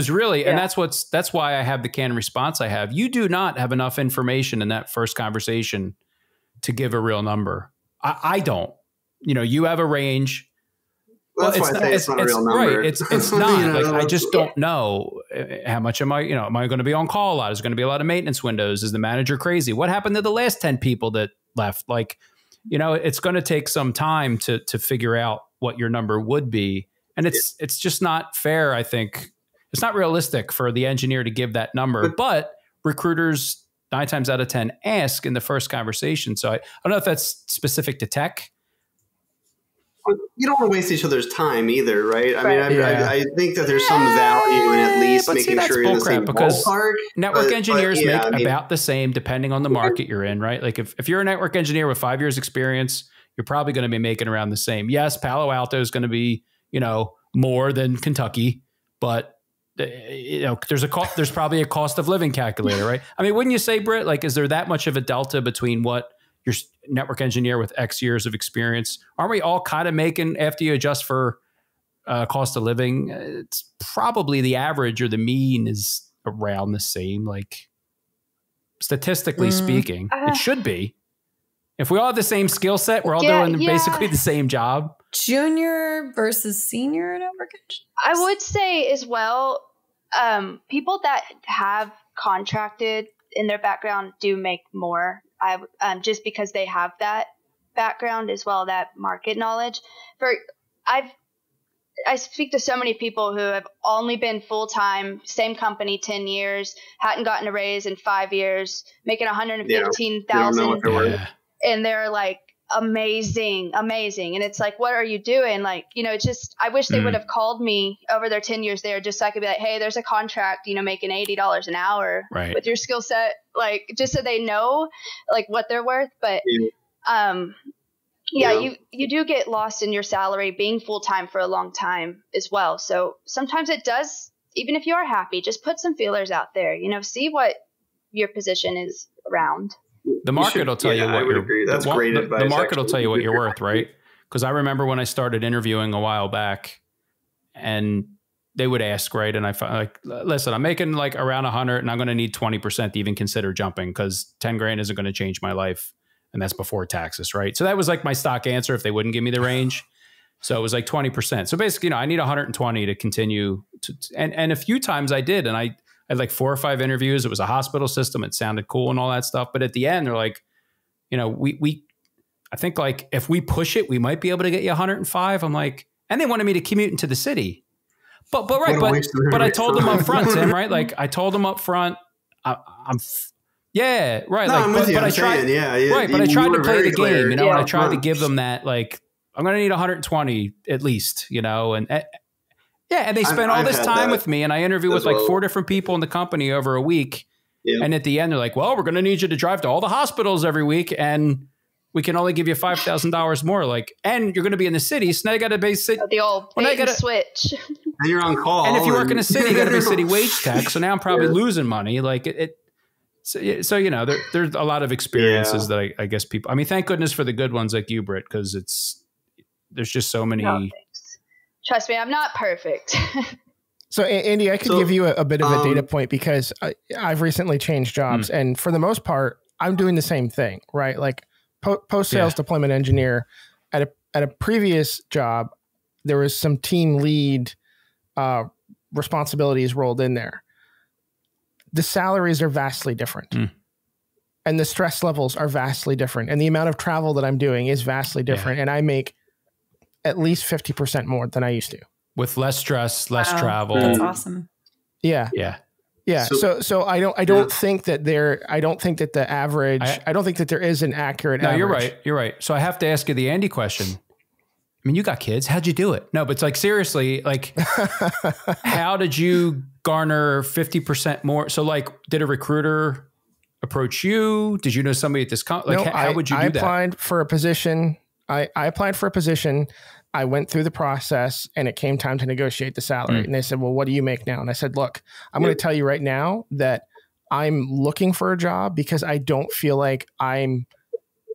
D: really, and that's why I have the canned response I have. You do not have enough information in that first conversation to give a real number. I don't. You have a range.
C: Well, that's why I say it's not a real number.
D: Right. It's not. Like, I just don't know how much am I going to be on call a lot? Is there going to be a lot of maintenance windows? Is the manager crazy? What happened to the last 10 people that left? Like, it's going to take some time to figure out what your number would be. And it's just not fair, I think. It's not realistic for the engineer to give that number. But recruiters, 9 times out of 10, ask in the first conversation. So I don't know if that's specific to tech.
C: you don't want to waste each other's time either, right? I mean, I think that there's some value in at least making sure you're in the same ballpark.
D: Network engineers make about the same depending on the market you're in, right? Like if you're a network engineer with 5 years experience, you're probably going to be making around the same. Yes, Palo Alto is going to be, more than Kentucky, but there's probably a cost of living calculator, right? I mean, wouldn't you say, Britt, like, is there that much of a delta between what your network engineer with X years of experience? Aren't we all kind of making, after you adjust for cost of living, it's probably the average or the mean is around the same, like statistically speaking, it should be. If we all have the same skill set, we're all doing basically the same job.
B: Junior versus senior network engineers?
E: I would say as well, people that have contracted in their background do make more. Just because they have that background as well, that market knowledge. I speak to so many people who have only been full-time, same company 10 years, hadn't gotten a raise in 5 years, making $115,000, and they're like, amazing. And it's like, what are you doing? Like, it's just, I wish they would have called me over their 10 years there just so I could be like, hey, there's a contract, making $80 an hour with your skill set, like, just so they know like what they're worth. But, you do get lost in your salary being full-time for a long time as well. So sometimes it does, even if you are happy, just put some feelers out there, see what your position is around.
D: The market will tell you what the market will tell you what you're worth, right? Because I remember when I started interviewing a while back, and they would ask, right? And I found like, listen, I'm making like around 100, and I'm going to need 20% to even consider jumping because 10 grand isn't going to change my life, and that's before taxes, right? So that was like my stock answer if they wouldn't give me the range. So it was like 20%. So basically, I need 120 to continue and a few times I did, and I had like 4 or 5 interviews. It was a hospital system. It sounded cool and all that stuff. But at the end, they're like, I think like if we push it, we might be able to get you 105. I'm like, and they wanted me to commute into the city. But I told them up front, Tim, right? Like I told them up front, right. Like, but I tried, but I tried to play the game, and I tried to give them that, like, I'm going to need 120 at least, and they spent all this time with me, and I interviewed with like 4 different people in the company over a week. Yeah. And at the end, they're like, well, we're going to need you to drive to all the hospitals every week, and we can only give you $5,000 more. Like, and you're going to be in the city, so now you got to
E: the old bait and switch.
C: And you're on call.
D: And if you work in a city, you got to be city wage tax. So now I'm probably losing money. Like so there's a lot of experiences that I guess people, I mean, thank goodness for the good ones like you, Britt, because there's just so many.
E: No, trust me, I'm not perfect.
A: So, Andy, I could give you a bit of a data point because I've recently changed jobs. And for the most part, I'm doing the same thing, right? Like post-sales deployment engineer at a previous job, there was some team lead responsibilities rolled in there. The salaries are vastly different. And the stress levels are vastly different. And the amount of travel that I'm doing is vastly different. And I make at least 50% more than I used to. With
D: less stress, less travel.
B: That's awesome.
A: Yeah. So I don't think that the average, I don't think that there is an accurate average.
D: You're right. So I have to ask you the Andy question. I mean, you got kids. How'd you do it? No, but it's like, seriously, like, how did you garner 50% more? So like, did a recruiter approach you? Did you know somebody at this company? Like, how would you do that?
A: I applied for a position. I applied for a position. I went through the process, and it came time to negotiate the salary. And they said, well, what do you make now? And I said, look, I'm going to tell you right now that I'm looking for a job because I don't feel like I'm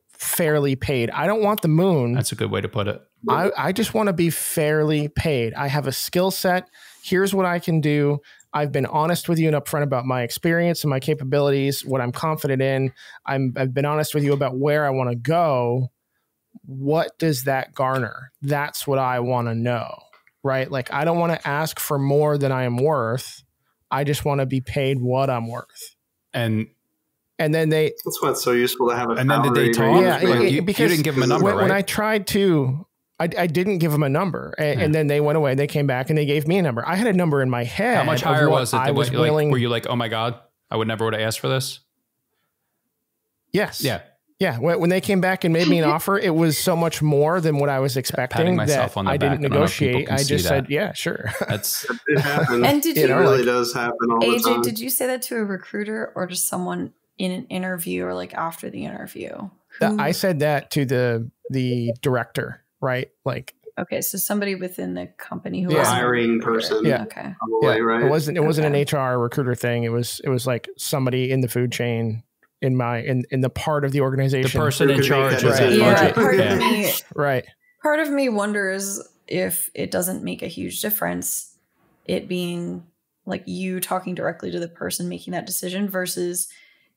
A: fairly paid. I don't want the moon.
D: That's a good way to put it.
A: I just want to be fairly paid. I have a skill set. Here's what I can do. I've been honest with you and upfront about my experience and my capabilities, what I'm confident in. I've been honest with you about where I want to go. What does that garner? That's what I want to know, right? Like, I don't want to ask for more than I am worth. I just want to be paid what I'm worth. And then
C: that's why it's so useful to have a
D: and then did they talk?
A: Yeah,
D: because you didn't give them a number, right?
A: When I tried to, I didn't give them a number, and then they went away. They came back and they gave me a number. I had a number in my head.
D: How much higher was it? I was willing. Were you like, oh my God, I would never would have asked for this?
A: Yes.
D: Yeah.
A: Yeah, when they came back and made me an offer, it was so much more than what I was expecting that I didn't negotiate. I just said, "Yeah, sure."
C: It happens.
B: And did
C: it really does happen all the time.
B: AJ, did you say that to a recruiter or to someone in an interview or like after the interview?
A: I said that to the director, right? Like,
B: okay, so somebody within the company who
C: was hiring person.
A: Yeah.
B: Okay.
C: Probably, right.
A: It wasn't an HR recruiter thing. It was like somebody in the food chain in the part of the organization.
D: The person in charge.
A: Right.
B: Part of me wonders if it doesn't make a huge difference, it being like you talking directly to the person making that decision versus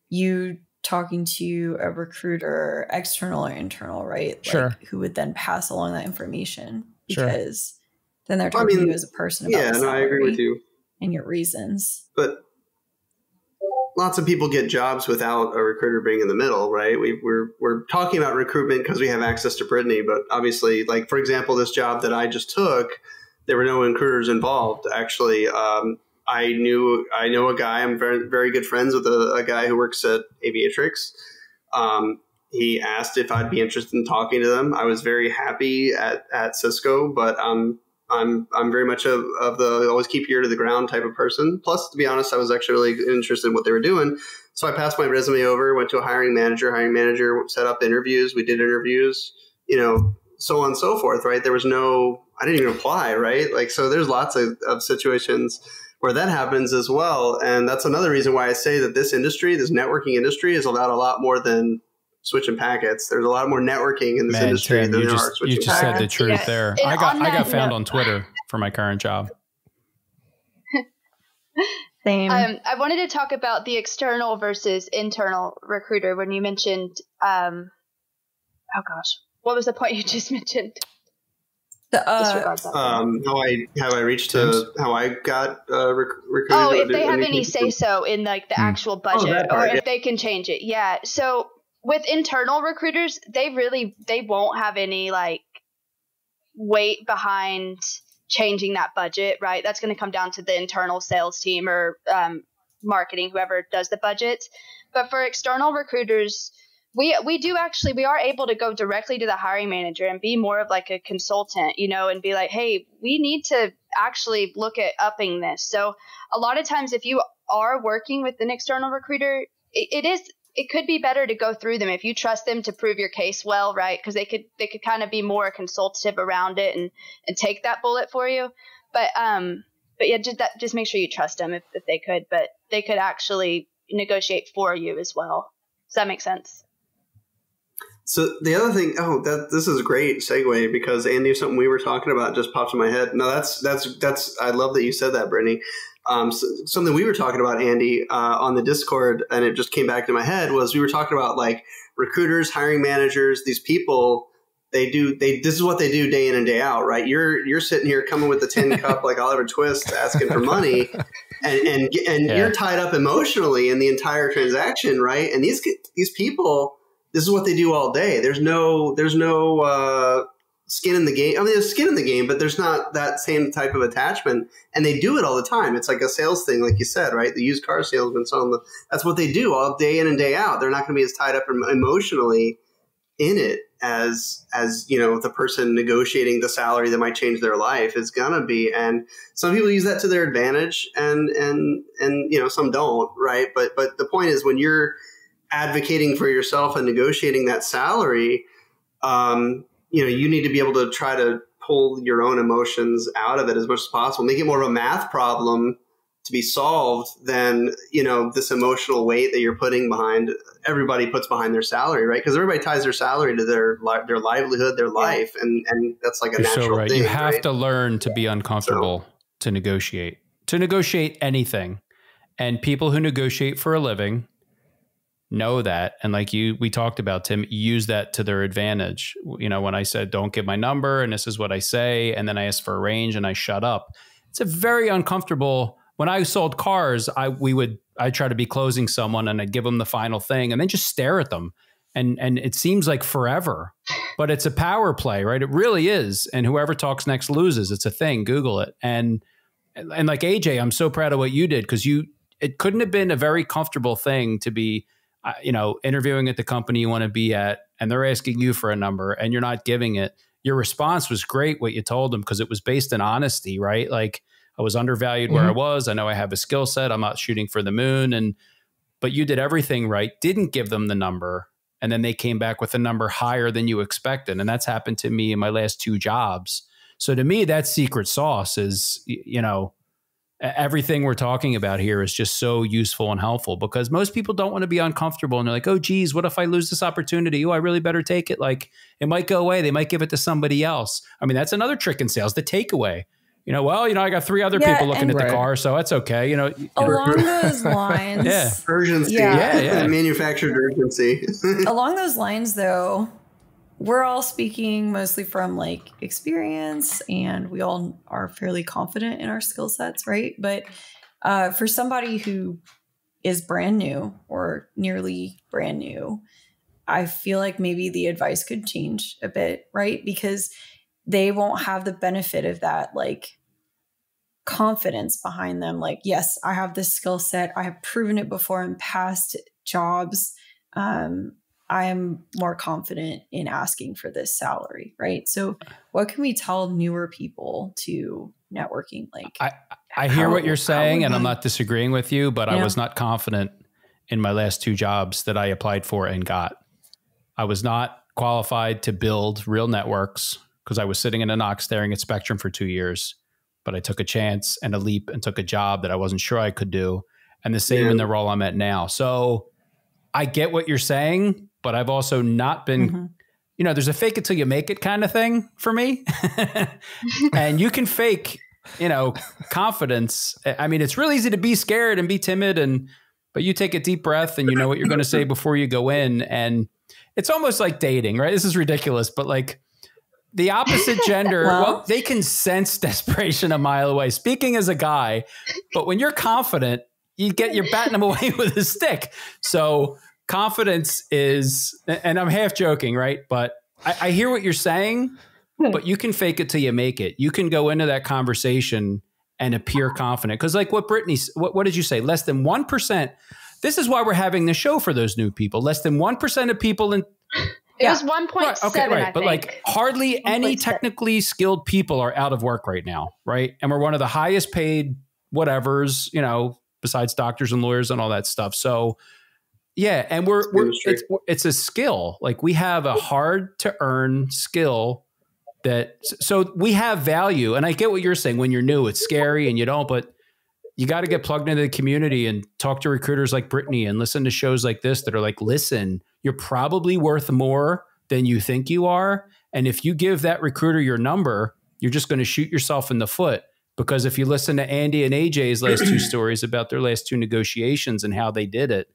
B: you talking to a recruiter, external or internal, right?
A: Sure.
B: Like, who would then pass along that information because then they're talking to you as a person about the salary
C: I agree with you.
B: And your reasons.
C: But lots of people get jobs without a recruiter being in the middle, right? We're talking about recruitment because we have access to Brittany, but obviously, like, for example, this job that I just took, there were no recruiters involved. Actually, I know a guy. I'm very, very good friends with a guy who works at Aviatrix. He asked if I'd be interested in talking to them. I was very happy at Cisco, but I'm very much of the always keep your ear to the ground type of person. Plus, to be honest, I was actually really interested in what they were doing. So I passed my resume over, went to a hiring manager. Hiring manager set up interviews. We did interviews, so on and so forth, right? There was I didn't even apply, right? Like, so there's lots of situations where that happens as well. And that's another reason why I say that this networking industry is allowed a lot more than switching packets. There's a lot more networking in this industry
D: Tim,
C: than
D: you
C: there are switching
D: packets. You just said the truth there.
E: And
D: I got found on Twitter for my current job.
B: Same.
E: I wanted to talk about the external versus internal recruiter when you mentioned, oh gosh, what was the point you just mentioned?
C: How I reached to how I got recruited.
E: Oh, if they have any say so in like the actual budget, or if they can change it. Yeah. So with internal recruiters, they won't have any like weight behind changing that budget, right? That's going to come down to the internal sales team or marketing, whoever does the budget. But for external recruiters, we are able to go directly to the hiring manager and be more of like a consultant, and be like, hey, we need to actually look at upping this. So a lot of times if you are working with an external recruiter, it could be better to go through them if you trust them to prove your case well, right? Because they could kind of be more consultative around it and take that bullet for you. But yeah, just make sure you trust them if they could. But they could actually negotiate for you as well. Does that make sense?
C: So the other thing, this is a great segue because Andy, something we were talking about just popped in my head. No, that's I love that you said that, Brittany. Something we were talking about, Andy, on the Discord, and it just came back to my head was we were talking about like recruiters, hiring managers, these people. This is what they do day in and day out, right? You're sitting here coming with the tin cup like Oliver Twist, asking for money, and you're tied up emotionally in the entire transaction, right? And these people, this is what they do all day. There's no skin in the game. I mean, there's skin in the game, but there's not that same type of attachment. And they do it all the time. It's like a sales thing, like you said, right? The used car salesman, that's what they do all day in and day out. They're not going to be as tied up emotionally in it as the person negotiating the salary that might change their life is going to be. And some people use that to their advantage and some don't, right? But the point is when you're advocating for yourself and negotiating that salary, you need to be able to try to pull your own emotions out of it as much as possible, make it more of a math problem to be solved than, this emotional weight that you're putting behind, everybody puts behind their salary, right? Because everybody ties their salary to their livelihood, their life. And that's like a natural thing.
D: You have to learn to be uncomfortable to negotiate anything. And people who negotiate for a living know that. And like we talked about, Tim, use that to their advantage. When I said, don't give my number and this is what I say, and then I asked for a range and I shut up. It's a very uncomfortable. When I sold cars, I'd try to be closing someone and I'd give them the final thing and then just stare at them. And it seems like forever, but it's a power play, right? It really is. And whoever talks next loses. It's a thing. Google it. And like AJ, I'm so proud of what you did because it couldn't have been a very comfortable thing to be, interviewing at the company you want to be at, and they're asking you for a number and you're not giving it, your response was great, what you told them, because it was based in honesty, right? Like, I was undervalued where I was. I know I have a skill set. I'm not shooting for the moon. But you did everything right, didn't give them the number. And then they came back with a number higher than you expected. And that's happened to me in my last 2 jobs. So to me, that secret sauce is, everything we're talking about here is just so useful and helpful, because most people don't want to be uncomfortable. And they're like, oh, geez, what if I lose this opportunity? Oh, I really better take it. Like, it might go away. They might give it to somebody else. I mean, that's another trick in sales, the takeaway. I got 3 other people looking at the car, so that's okay.
B: Along those lines.
C: Urgency. Yeah. Manufactured urgency.
B: Along those lines, though, we're all speaking mostly from like experience, and we all are fairly confident in our skill sets, right? But for somebody who is brand new or nearly brand new, I feel like maybe the advice could change a bit, right? Because they won't have the benefit of that like confidence behind them. Like, yes, I have this skill set. I have proven it before in past jobs. I am more confident in asking for this salary, right? So what can we tell newer people to networking? Like,
D: I hear what you're saying, and I'm not disagreeing with you, but I was not confident in my last 2 jobs that I applied for and got. I was not qualified to build real networks, because I was sitting in a knock staring at Spectrum for 2 years, but I took a chance and a leap and took a job that I wasn't sure I could do. And the same in the role I'm at now. So I get what you're saying, but I've also not been, there's a fake it till you make it kind of thing for me. And you can fake, confidence. I mean, it's really easy to be scared and be timid, but you take a deep breath and you know what you're going to say before you go in. And it's almost like dating, right? This is ridiculous, but like, the opposite gender, well, they can sense desperation a mile away. Speaking as a guy, but when you're confident, you're batting them away with a stick. So confidence is, and I'm half joking, right? But I hear what you're saying, but you can fake it till you make it. You can go into that conversation and appear confident. Because like what Brittany, what did you say? Less than 1%. This is why we're having the show for those new people. Less than 1% of people in...
E: It was 1.7,
D: right. But like hardly any technically skilled people are out of work right now, right? And we're one of the highest paid whatevers, besides doctors and lawyers and all that stuff. So yeah, and it's a skill. Like, we have a hard to earn skill so we have value. And I get what you're saying. When you're new, it's scary and you don't, but you got to get plugged into the community and talk to recruiters like Brittany and listen to shows like this that are like, listen, you're probably worth more than you think you are. And if you give that recruiter your number, you're just going to shoot yourself in the foot. Because if you listen to Andy and AJ's last 2 stories about their last 2 negotiations and how they did it,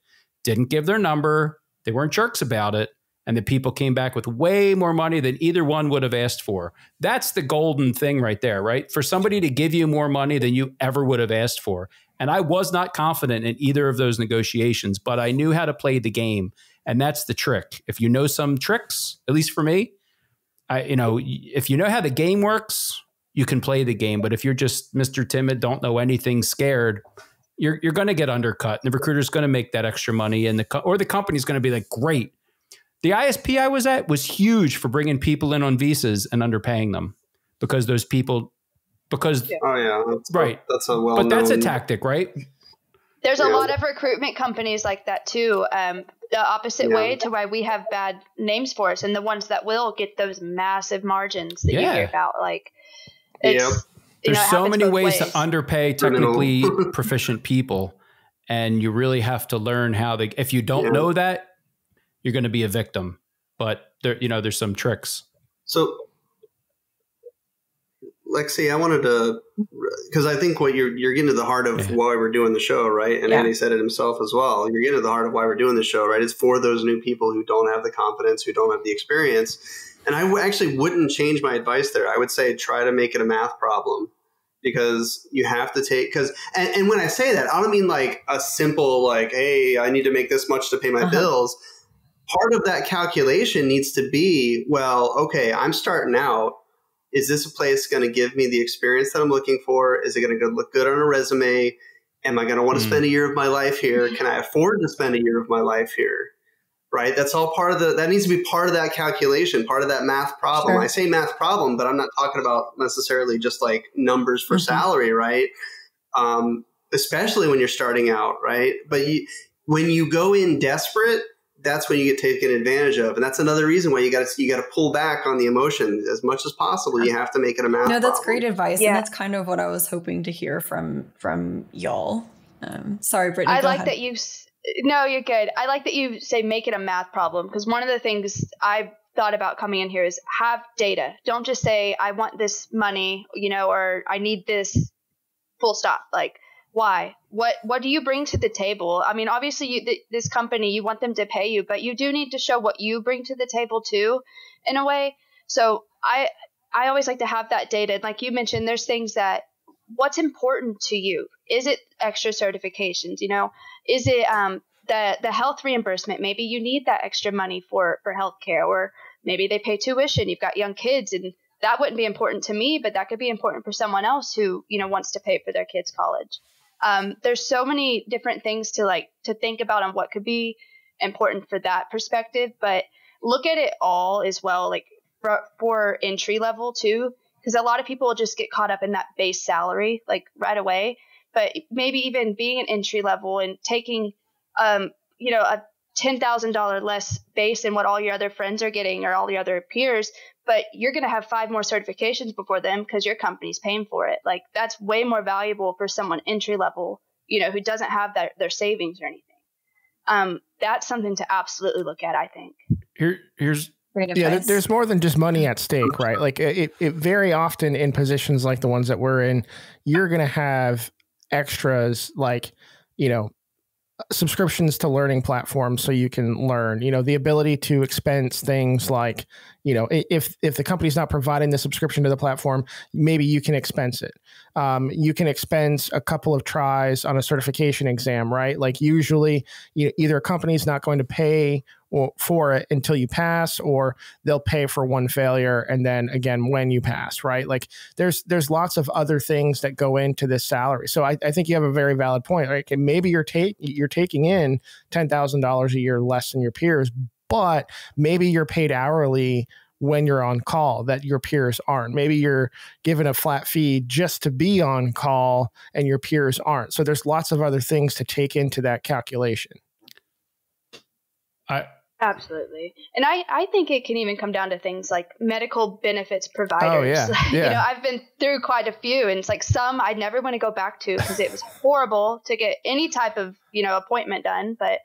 D: didn't give their number, they weren't jerks about it, and the people came back with way more money than either one would have asked for. That's the golden thing right there, right? For somebody to give you more money than you ever would have asked for. And I was not confident in either of those negotiations, but I knew how to play the game. And that's the trick. If you know some tricks, at least for me, if you know how the game works, you can play the game. But if you're just Mr. Timid, don't know anything, scared, you're going to get undercut. The recruiter's going to make that extra money, and the company's going to be like, great. The ISP I was at was huge for bringing people in on visas and underpaying them because those people,
C: that's a
D: but that's a tactic, right?
E: There's a lot of recruitment companies like that too. The opposite way to why we have bad names for us, and the ones that will get those massive margins that you hear about. Like, it's,
D: there's so many ways to underpay technically proficient people, and you really have to learn how to. If you don't know that, you're going to be a victim. But there's some tricks.
C: So, Lexi, I wanted to, because I think what you're getting to the heart of why we're doing the show, right? And Andy said it himself as well. You're getting to the heart of why we're doing the show, right? It's for those new people who don't have the confidence, who don't have the experience. And I actually wouldn't change my advice there. I would say try to make it a math problem, because you have to take, and when I say that, I don't mean like a simple, like, hey, I need to make this much to pay my bills. Part of that calculation needs to be, well, okay, I'm starting out. Is this a place going to give me the experience that I'm looking for? Is it going to look good on a resume? Am I going to want to spend a year of my life here? Can I afford to spend a year of my life here? Right? That's all part of that needs to be part of that calculation, part of that math problem. Sure. I say math problem, but I'm not talking about necessarily just like numbers for salary, right? Especially when you're starting out, right? But when you go in desperate, that's when you get taken advantage of. And that's another reason why you got to pull back on the emotion as much as possible. You have to make it a math problem.
B: No, that's great advice. Yeah. And that's kind of what I was hoping to hear from y'all. Sorry, Brittany,
E: I like that you... No, you're good. I like that you say make it a math problem, because one of the things I thought about coming in here is have data. Don't just say, I want this money, or I need this, full stop. Like, why? What do you bring to the table? I mean, obviously this company, you want them to pay you, but you do need to show what you bring to the table too, in a way. So I always like to have that data. Like you mentioned, there's things that, what's important to you? Is it extra certifications? Is it the health reimbursement? Maybe you need that extra money for healthcare, or maybe they pay tuition. You've got young kids, and that wouldn't be important to me, but that could be important for someone else who wants to pay for their kids' college. There's so many different things to think about on what could be important for that perspective, but look at it all as well, like for entry level too. Because a lot of people just get caught up in that base salary, like right away. But maybe even being an entry level and taking, a $10,000 less base than what all your other friends are getting or all your other peers, but you're going to have 5 more certifications before them because your company's paying for it. Like, that's way more valuable for someone entry level, who doesn't have their savings or anything. That's something to absolutely look at, I think.
D: Here's.
A: Yeah, there's more than just money at stake, right? Like it very often in positions like the ones that we're in, you're going to have extras like, subscriptions to learning platforms so you can learn, the ability to expense things like, if the company's not providing the subscription to the platform, maybe you can expense it. You can expense a couple of tries on a certification exam, right? Like usually either a company's not going to pay for it until you pass, or they'll pay for one failure and then again when you pass, right? Like there's lots of other things that go into this salary. So I think you have a very valid point. Right? Okay, maybe you're taking in $10,000 a year less than your peers, but maybe you're paid hourly when you're on call that your peers aren't. Maybe you're given a flat fee just to be on call and your peers aren't. So there's lots of other things to take into that calculation.
E: Absolutely. And I think it can even come down to things like medical benefits providers.
A: Oh, yeah.
E: I've been through quite a few, and it's like some I'd never want to go back to because it was horrible to get any type of, appointment done. But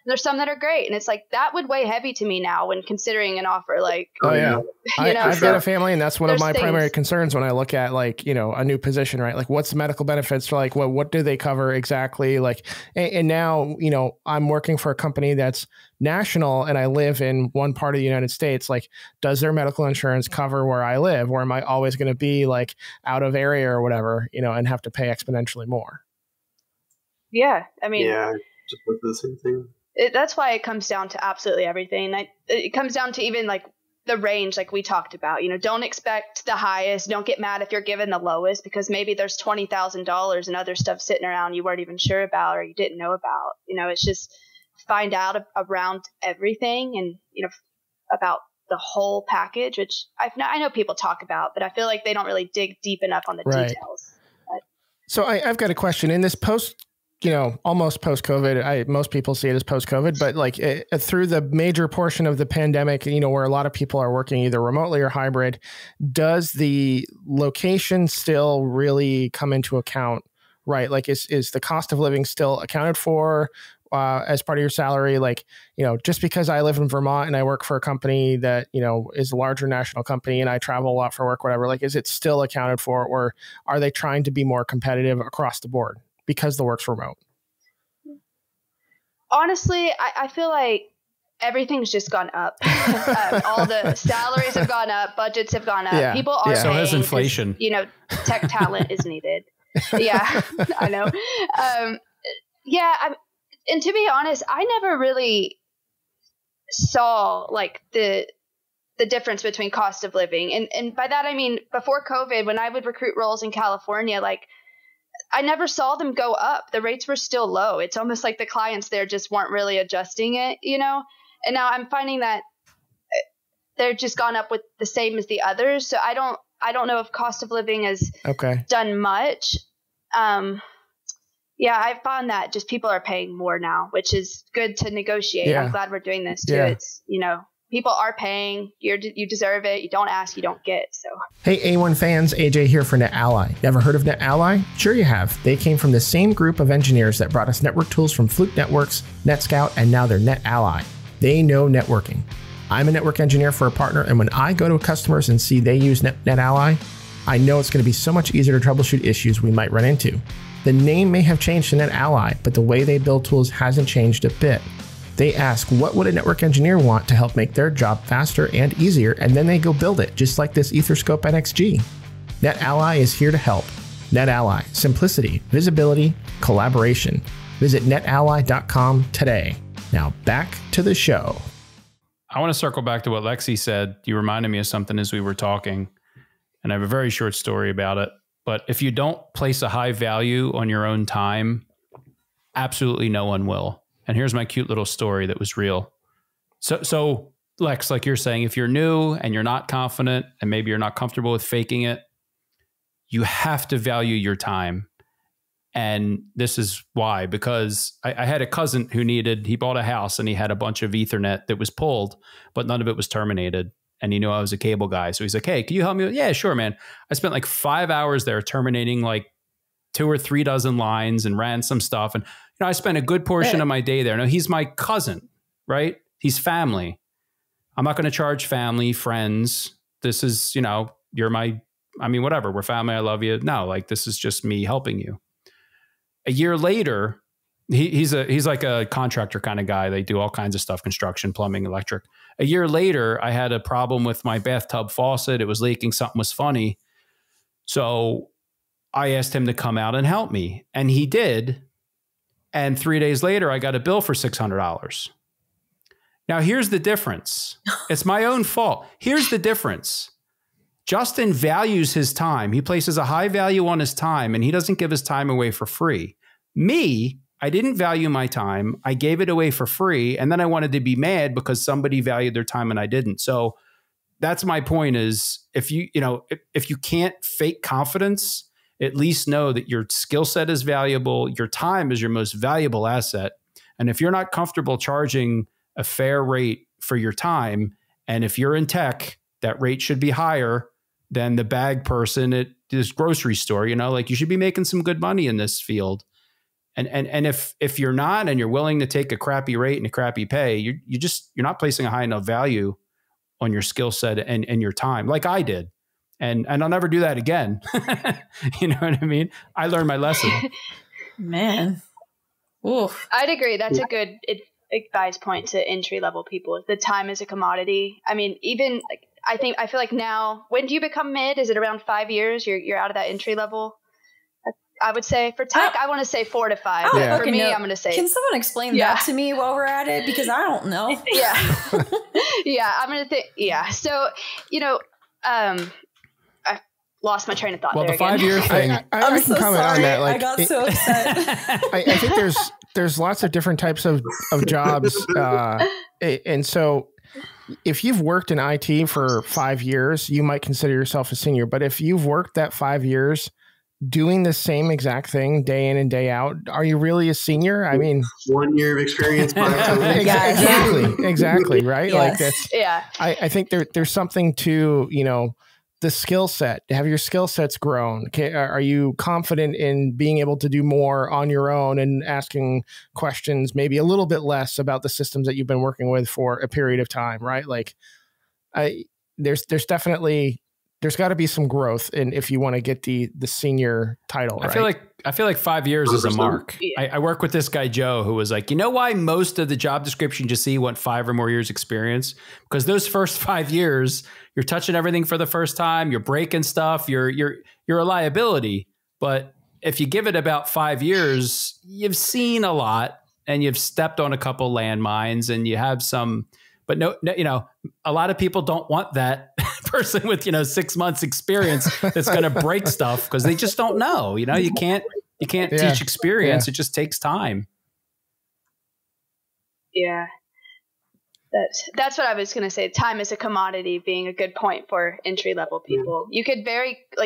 E: there's some that are great. And it's like, that would weigh heavy to me now when considering an offer. Like,
A: I've got a family, and that's one of my primary concerns when I look at like, a new position, right? Like what's the medical benefits? Like what do they cover exactly? Like, and now, I'm working for a company that's national and I live in one part of the United States. Like, does their medical insurance cover where I live? Or am I always going to be like out of area or whatever, and have to pay exponentially more?
E: Yeah. I mean,
C: just with the same thing.
E: That's why it comes down to absolutely everything. It comes down to even like the range, like we talked about. Don't expect the highest. Don't get mad if you're given the lowest, because maybe there's $20,000 and other stuff sitting around you weren't even sure about or you didn't know about. It's just find out around everything and about the whole package, which I know people talk about, but I feel like they don't really dig deep enough on the details. But.
A: So I've got a question in this almost post-COVID. Most people see it as post-COVID, but like through the major portion of the pandemic, where a lot of people are working either remotely or hybrid, does the location still really come into account, right? Like is the cost of living still accounted for as part of your salary? Like, just because I live in Vermont and I work for a company that, is a larger national company and I travel a lot for work, whatever, like, is it still accounted for, or are they trying to be more competitive across the board because the work's remote?
E: Honestly, I feel like everything's just gone up. All the salaries have gone up, budgets have gone up.
A: Yeah.
E: People are
D: so has inflation.
E: Tech talent is needed. Yeah, I know. And to be honest, I never really saw like the difference between cost of living. And by that, I mean, before COVID, when I would recruit roles in California, like I never saw them go up. The rates were still low. It's almost like the clients there just weren't really adjusting it, you know? And now I'm finding that they're just gone up with the same as the others. So I don't know if cost of living has done much. Yeah, I found that just people are paying more now, which is good to negotiate. Yeah. I'm glad we're doing this too. Yeah. It's, you know, people are paying. You deserve it. You don't ask, you don't get. So,
A: hey, A1 fans, AJ here for NetAlly. Never heard of NetAlly? Sure you have. They came from the same group of engineers that brought us network tools from Fluke Networks, NetScout, and now they're NetAlly. They know networking. I'm a network engineer for a partner, and when I go to customers and see they use NetAlly, I know it's going to be so much easier to troubleshoot issues we might run into. The name may have changed to NetAlly, but the way they build tools hasn't changed a bit. They ask, what would a network engineer want to help make their job faster and easier, and then they go build it, just like this Etherscope NXG. NetAlly is here to help. NetAlly, simplicity, visibility, collaboration. Visit netally.com today. Now back to the show.
D: I want to circle back to what Lexi said. You reminded me of something as we were talking, and I have a very short story about it. But if you don't place a high value on your own time, absolutely no one will. And here's my cute little story that was real. So Lex, like you're saying, if you're new and you're not confident and maybe you're not comfortable with faking it, you have to value your time. And this is why, because I had a cousin who he bought a house and he had a bunch of Ethernet that was pulled, but none of it was terminated. And he knew I was a cable guy. So he's like, hey, can you help me? Yeah, sure, man. I spent like 5 hours there terminating like 2 or 3 dozen lines and ran some stuff. And, you know, I spent a good portion of my day there. Now, he's my cousin, right? He's family. I'm not going to charge family, friends. This is, you know, whatever. We're family. I love you. No, like this is just me helping you. A year later, he's like a contractor kind of guy. They do all kinds of stuff, construction, plumbing, electric. A year later, I had a problem with my bathtub faucet. It was leaking. Something was funny. So I asked him to come out and help me. And he did. And 3 days later, I got a bill for $600. Now, here's the difference. It's my own fault. Here's the difference. Justin values his time. He places a high value on his time, and he doesn't give his time away for free. Me, I didn't value my time. I gave it away for free. And then I wanted to be mad because somebody valued their time and I didn't. So that's my point is if you can't fake confidence, at least know that your skill set is valuable. Your time is your most valuable asset. And if you're not comfortable charging a fair rate for your time, and if you're in tech, that rate should be higher than the bag person at this grocery store, you know, like you should be making some good money in this field. And if you're not, and you're willing to take a crappy rate and a crappy pay, you're not placing a high enough value on your skill set and your time, like I did. And I'll never do that again. You know what I mean? I learned my lesson.
B: Man. Oof.
E: I'd agree. That's a good advice point to entry level people. The time is a commodity. I mean, even like, I feel like now, when do you become mid? Is it around 5 years? You're out of that entry level. I would say for tech, I want to say 4 to 5.
B: Yeah.
E: For me, I'm going to say.
B: Can someone explain that to me while we're at it? Because I don't know.
E: Yeah. Yeah. I'm going to think. Yeah. So, you know, I lost my train of thought.
D: Well,
E: there
D: the 5-year thing.
A: I can
B: so
A: comment
B: sorry.
A: on that. Like,
B: I got so upset.
A: I think there's lots of different types of jobs. And so if you've worked in IT for 5 years, you might consider yourself a senior. But if you've worked that 5 years doing the same exact thing day in and day out, are you really a senior? I mean,
C: 1 year of experience.
A: Exactly. Right.
B: Yes.
A: Like that's,
E: yeah.
A: I think there's something to, you know, the skill set. Have your skill sets grown? Are you confident in being able to do more on your own and asking questions, maybe a little bit less about the systems that you've been working with for a period of time, right? Like there's got to be some growth in if you want to get the senior title.
D: I feel like 5 years is a mark. Yeah. I work with this guy, Joe, who was like, you know why most of the job descriptions you see want 5 or more years experience? Because those first 5 years, you're touching everything for the first time. You're breaking stuff. You're a liability. But if you give it about 5 years, you've seen a lot and you've stepped on a couple landmines and you have some, but no, you know, a lot of people don't want that person with, 6 months experience that's going to break stuff because they just don't know. You know, you can't You can't teach experience. It just takes time.
E: Yeah. That's what I was going to say. Time is a commodity being a good point for entry level people. You could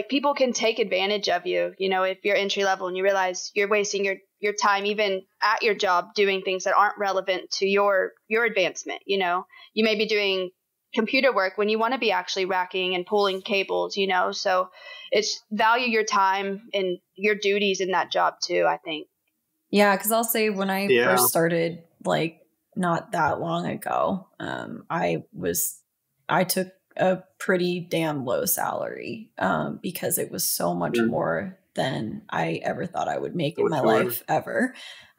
E: people can take advantage of you, if you're entry level and you realize you're wasting your time even at your job doing things that aren't relevant to your advancement. You may be doing computer work when you want to be actually racking and pulling cables, so it's value your time and your duties in that job too, I think.
B: Yeah. Cause I'll say when I first started, not that long ago, I took a pretty damn low salary, because it was so much more than I ever thought I would make in my life ever.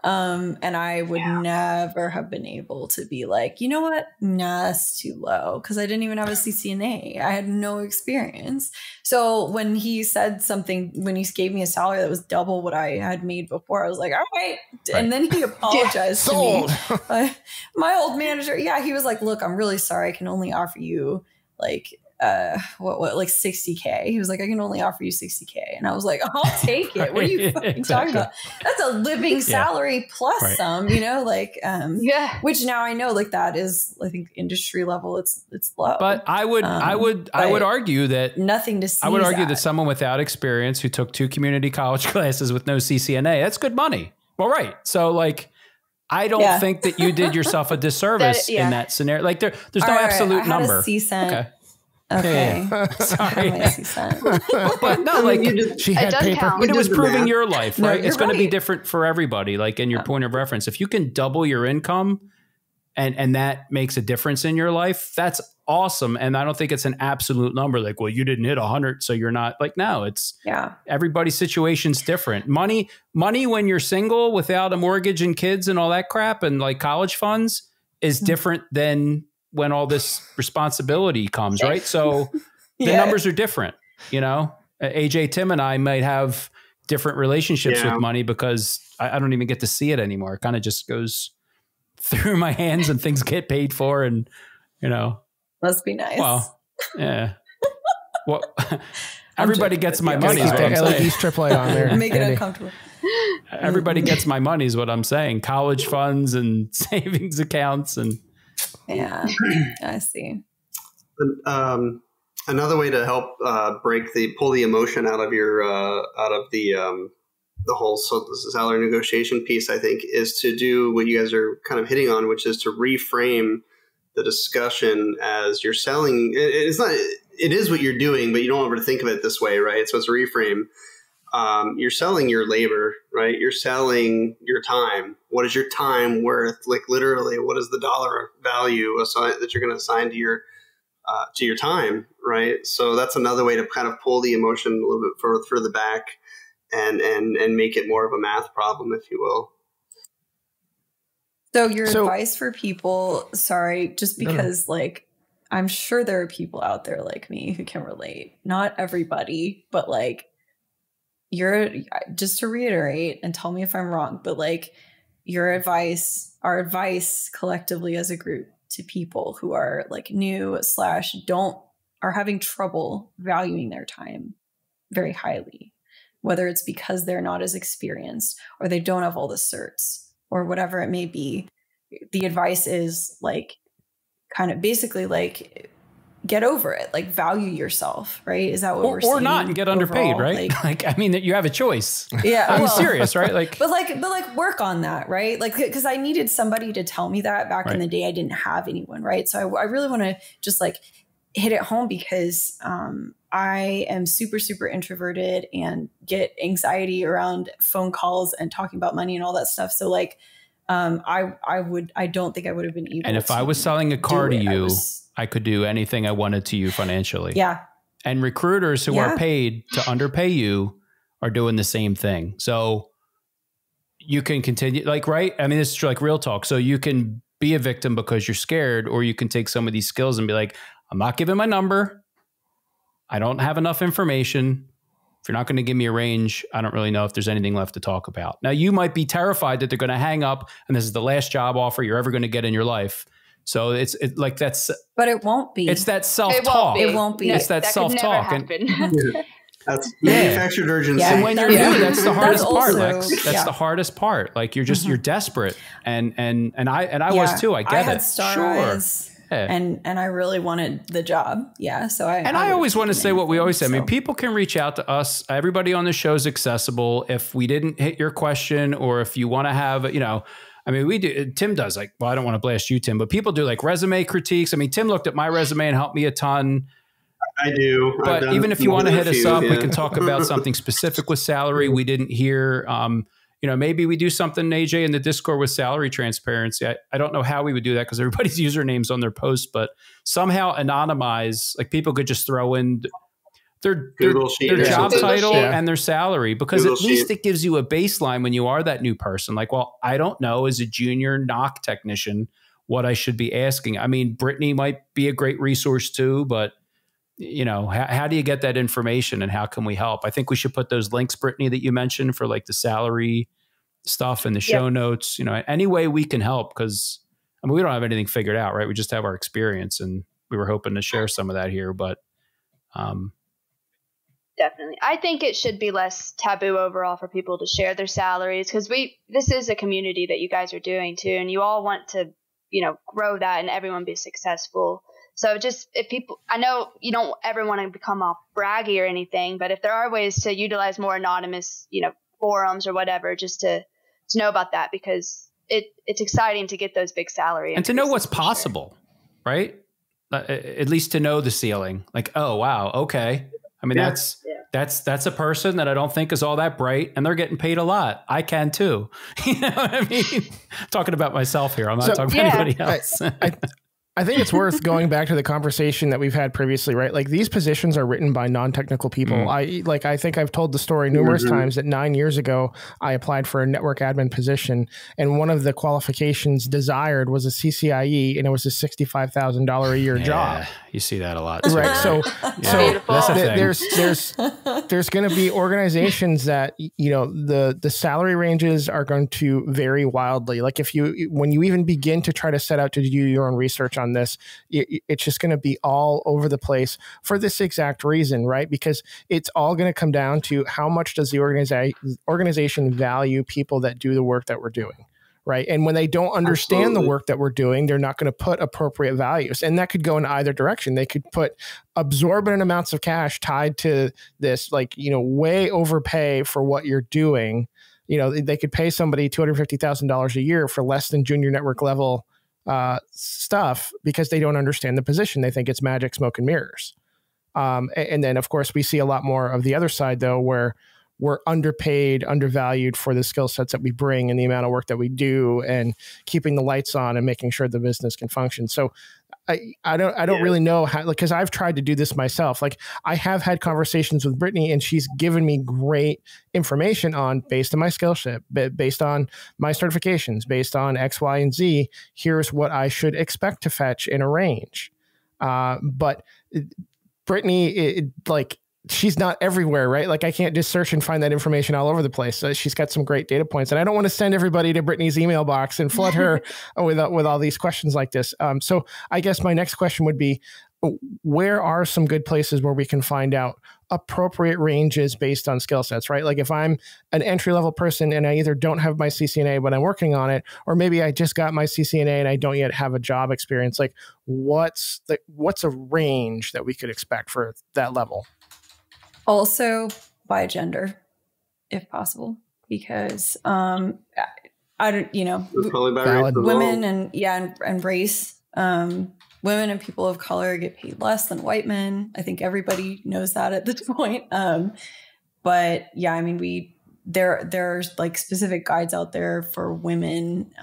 B: And I would never have been able to be like, you know what? Nah, that's too low. Cause I didn't even have a CCNA. I had no experience. So when he said something, when he gave me a salary that was double what I had made before, I was like, all right. And then he apologized to me. My old manager. Yeah. He was like, look, I'm really sorry. I can only offer you like 60K. He was like, I can only offer you 60K. And I was like, I'll take it. What are you fucking talking about? That's a living salary plus some, which now I know that is, I think industry level, it's low.
D: But I would argue that
B: nothing to see.
D: I would argue that someone without experience who took 2 community college classes with no CCNA, that's good money. Well, right. So I don't think that you did yourself a disservice in that scenario. There's no absolute number.
B: Okay.
D: Sorry.
B: But
D: no,
A: she had paper.
D: But it was proving your life, right?
B: No,
D: it's going to be different for everybody. In your point of reference, if you can double your income and that makes a difference in your life, that's awesome. And I don't think it's an absolute number. Well, you didn't hit 100, so you're not no, it's everybody's situation's different. Money when you're single without a mortgage and kids and all that crap and college funds is different than when all this responsibility comes, right? So the numbers are different, AJ, Tim and I might have different relationships with money because I don't even get to see it anymore. It kind of just goes through my hands and things get paid for and,
B: Must be nice.
D: Well, yeah. Well, everybody gets my money is what I'm saying.
A: LED's AAA on there.
B: Make it uncomfortable.
D: Everybody gets my money is what I'm saying. College funds and savings accounts and...
B: Yeah, I see.
C: Another way to help pull the emotion out of the whole salary negotiation piece, I think, is to do what you guys are kind of hitting on, which is to reframe the discussion as you're selling. It is what you're doing, but you don't ever think of it this way, right? So it's a reframe. You're selling your labor, right? You're selling your time. What is your time worth? Literally, what is the dollar value that you're going to assign to your time, right? So that's another way to kind of pull the emotion a little bit further back and make it more of a math problem, if you will.
B: So your advice for people, just because I'm sure there are people out there like me who can relate. Not everybody, but just to reiterate and tell me if I'm wrong, but our advice collectively as a group to people who are new / are having trouble valuing their time very highly, whether it's because they're not as experienced or they don't have all the certs or whatever it may be. The advice is kind of basically get over it, value yourself, right? Is that what we're saying?
D: Or not and get underpaid, overall, right? I mean, that you have a choice.
B: Yeah.
D: I'm serious, right?
B: But work on that, right? Because I needed somebody to tell me that back in the day. I didn't have anyone, right? So I really want to just hit it home because I am super, super introverted and get anxiety around phone calls and talking about money and all that stuff. So I don't think I would have been able to.
D: And if I was selling a car to you, I could do anything I wanted to you financially.
B: Yeah.
D: And recruiters who are paid to underpay you are doing the same thing. So you can continue right. I mean, this is real talk. So you can be a victim because you're scared, or you can take some of these skills and be I'm not giving my number. I don't have enough information. If you're not going to give me a range, I don't really know if there's anything left to talk about. Now, you might be terrified that they're going to hang up and this is the last job offer you're ever going to get in your life. So it's that's,
B: but it won't be.
D: It's that self-talk.
B: It won't be.
D: It's that self-talk.
C: That's manufactured urgency.
D: Yeah. And when you're new, that's the hardest part,
B: also,
D: Lex. That's the hardest part. Like you're desperate. And I was too. I get it.
B: I had star eyes. And I really wanted the job. Yeah. So I
D: always want to say what we always say. I mean, people can reach out to us. Everybody on the show is accessible. If we didn't hit your question, or if you want to have, I mean, we do. Tim does I don't want to blast you, Tim, but people do like resume critiques. I mean, Tim looked at my resume and helped me a ton.
C: I do.
D: But even if you want to hit us up, we can talk about something specific with salary we didn't hear. Maybe we do something, AJ, in the Discord with salary transparency. I don't know how we would do that because everybody's username's on their post, but somehow anonymize, like people could just throw in their job title and their salary, because at least it gives you a baseline when you are that new person. Like, well, I don't know as a junior knock technician what I should be asking. I mean, Brittany might be a great resource too, but how do you get that information and how can we help? I think we should put those links, Brittany, that you mentioned for like the salary stuff in the show notes, any way we can help. Cause I mean, we don't have anything figured out, right? We just have our experience, and we were hoping to share some of that here, but,
E: definitely. I think it should be less taboo overall for people to share their salaries, because this is a community that you guys are doing too, and you all want to, grow that and everyone be successful. So just if people, I know you don't ever want to become all braggy or anything, but if there are ways to utilize more anonymous, forums or whatever, just to know about that, because it's exciting to get those big salary
D: and to know what's possible, right? At least to know the ceiling. Like, oh wow, okay. I mean, that's a person that I don't think is all that bright, and they're getting paid a lot. I can too. You know what I mean? Talking about myself here. I'm not talking about anybody else.
A: I think it's worth going back to the conversation that we've had previously, right? Like these positions are written by non-technical people. I think I've told the story numerous times that 9 years ago, I applied for a network admin position, and one of the qualifications desired was a CCIE, and it was a $65,000 a year job.
D: You see that a lot.
A: Right. So there's going to be organizations that, the salary ranges are going to vary wildly. Like when you even begin to try to set out to do your own research on this, it's just going to be all over the place for this exact reason, right? Because it's all going to come down to how much does the organization value people that do the work that we're doing, right? And when they don't understand the work that we're doing, they're not going to put appropriate values. And that could go in either direction. They could put absorbent amounts of cash tied to this, like, way overpay for what you're doing. They could pay somebody $250,000 a year for less than junior network level stuff because they don't understand the position. They think it's magic, smoke and mirrors. And then of course we see a lot more of the other side though, where we're underpaid, undervalued for the skill sets that we bring and the amount of work that we do and keeping the lights on and making sure the business can function. So I don't really know how, because I've tried to do this myself. Like I have had conversations with Brittany and she's given me great information based on my skill set, based on my certifications, based on X, Y, and Z. Here's what I should expect to fetch in a range. But Brittany, she's not everywhere, right? Like I can't just search and find that information all over the place. So she's got some great data points, and I don't want to send everybody to Brittany's email box and flood her with all these questions like this. So I guess my next question would be, where are some good places where we can find out appropriate ranges based on skill sets, right? Like if I'm an entry-level person and I either don't have my CCNA, but I'm working on it, or maybe I just got my CCNA and I don't yet have a job experience, like what's a range that we could expect for that level?
B: Also by gender, if possible, because I don't,
C: probably by race
B: women and race. Women and people of color get paid less than white men. I think everybody knows that at this point. But yeah, I mean, there's like specific guides out there for women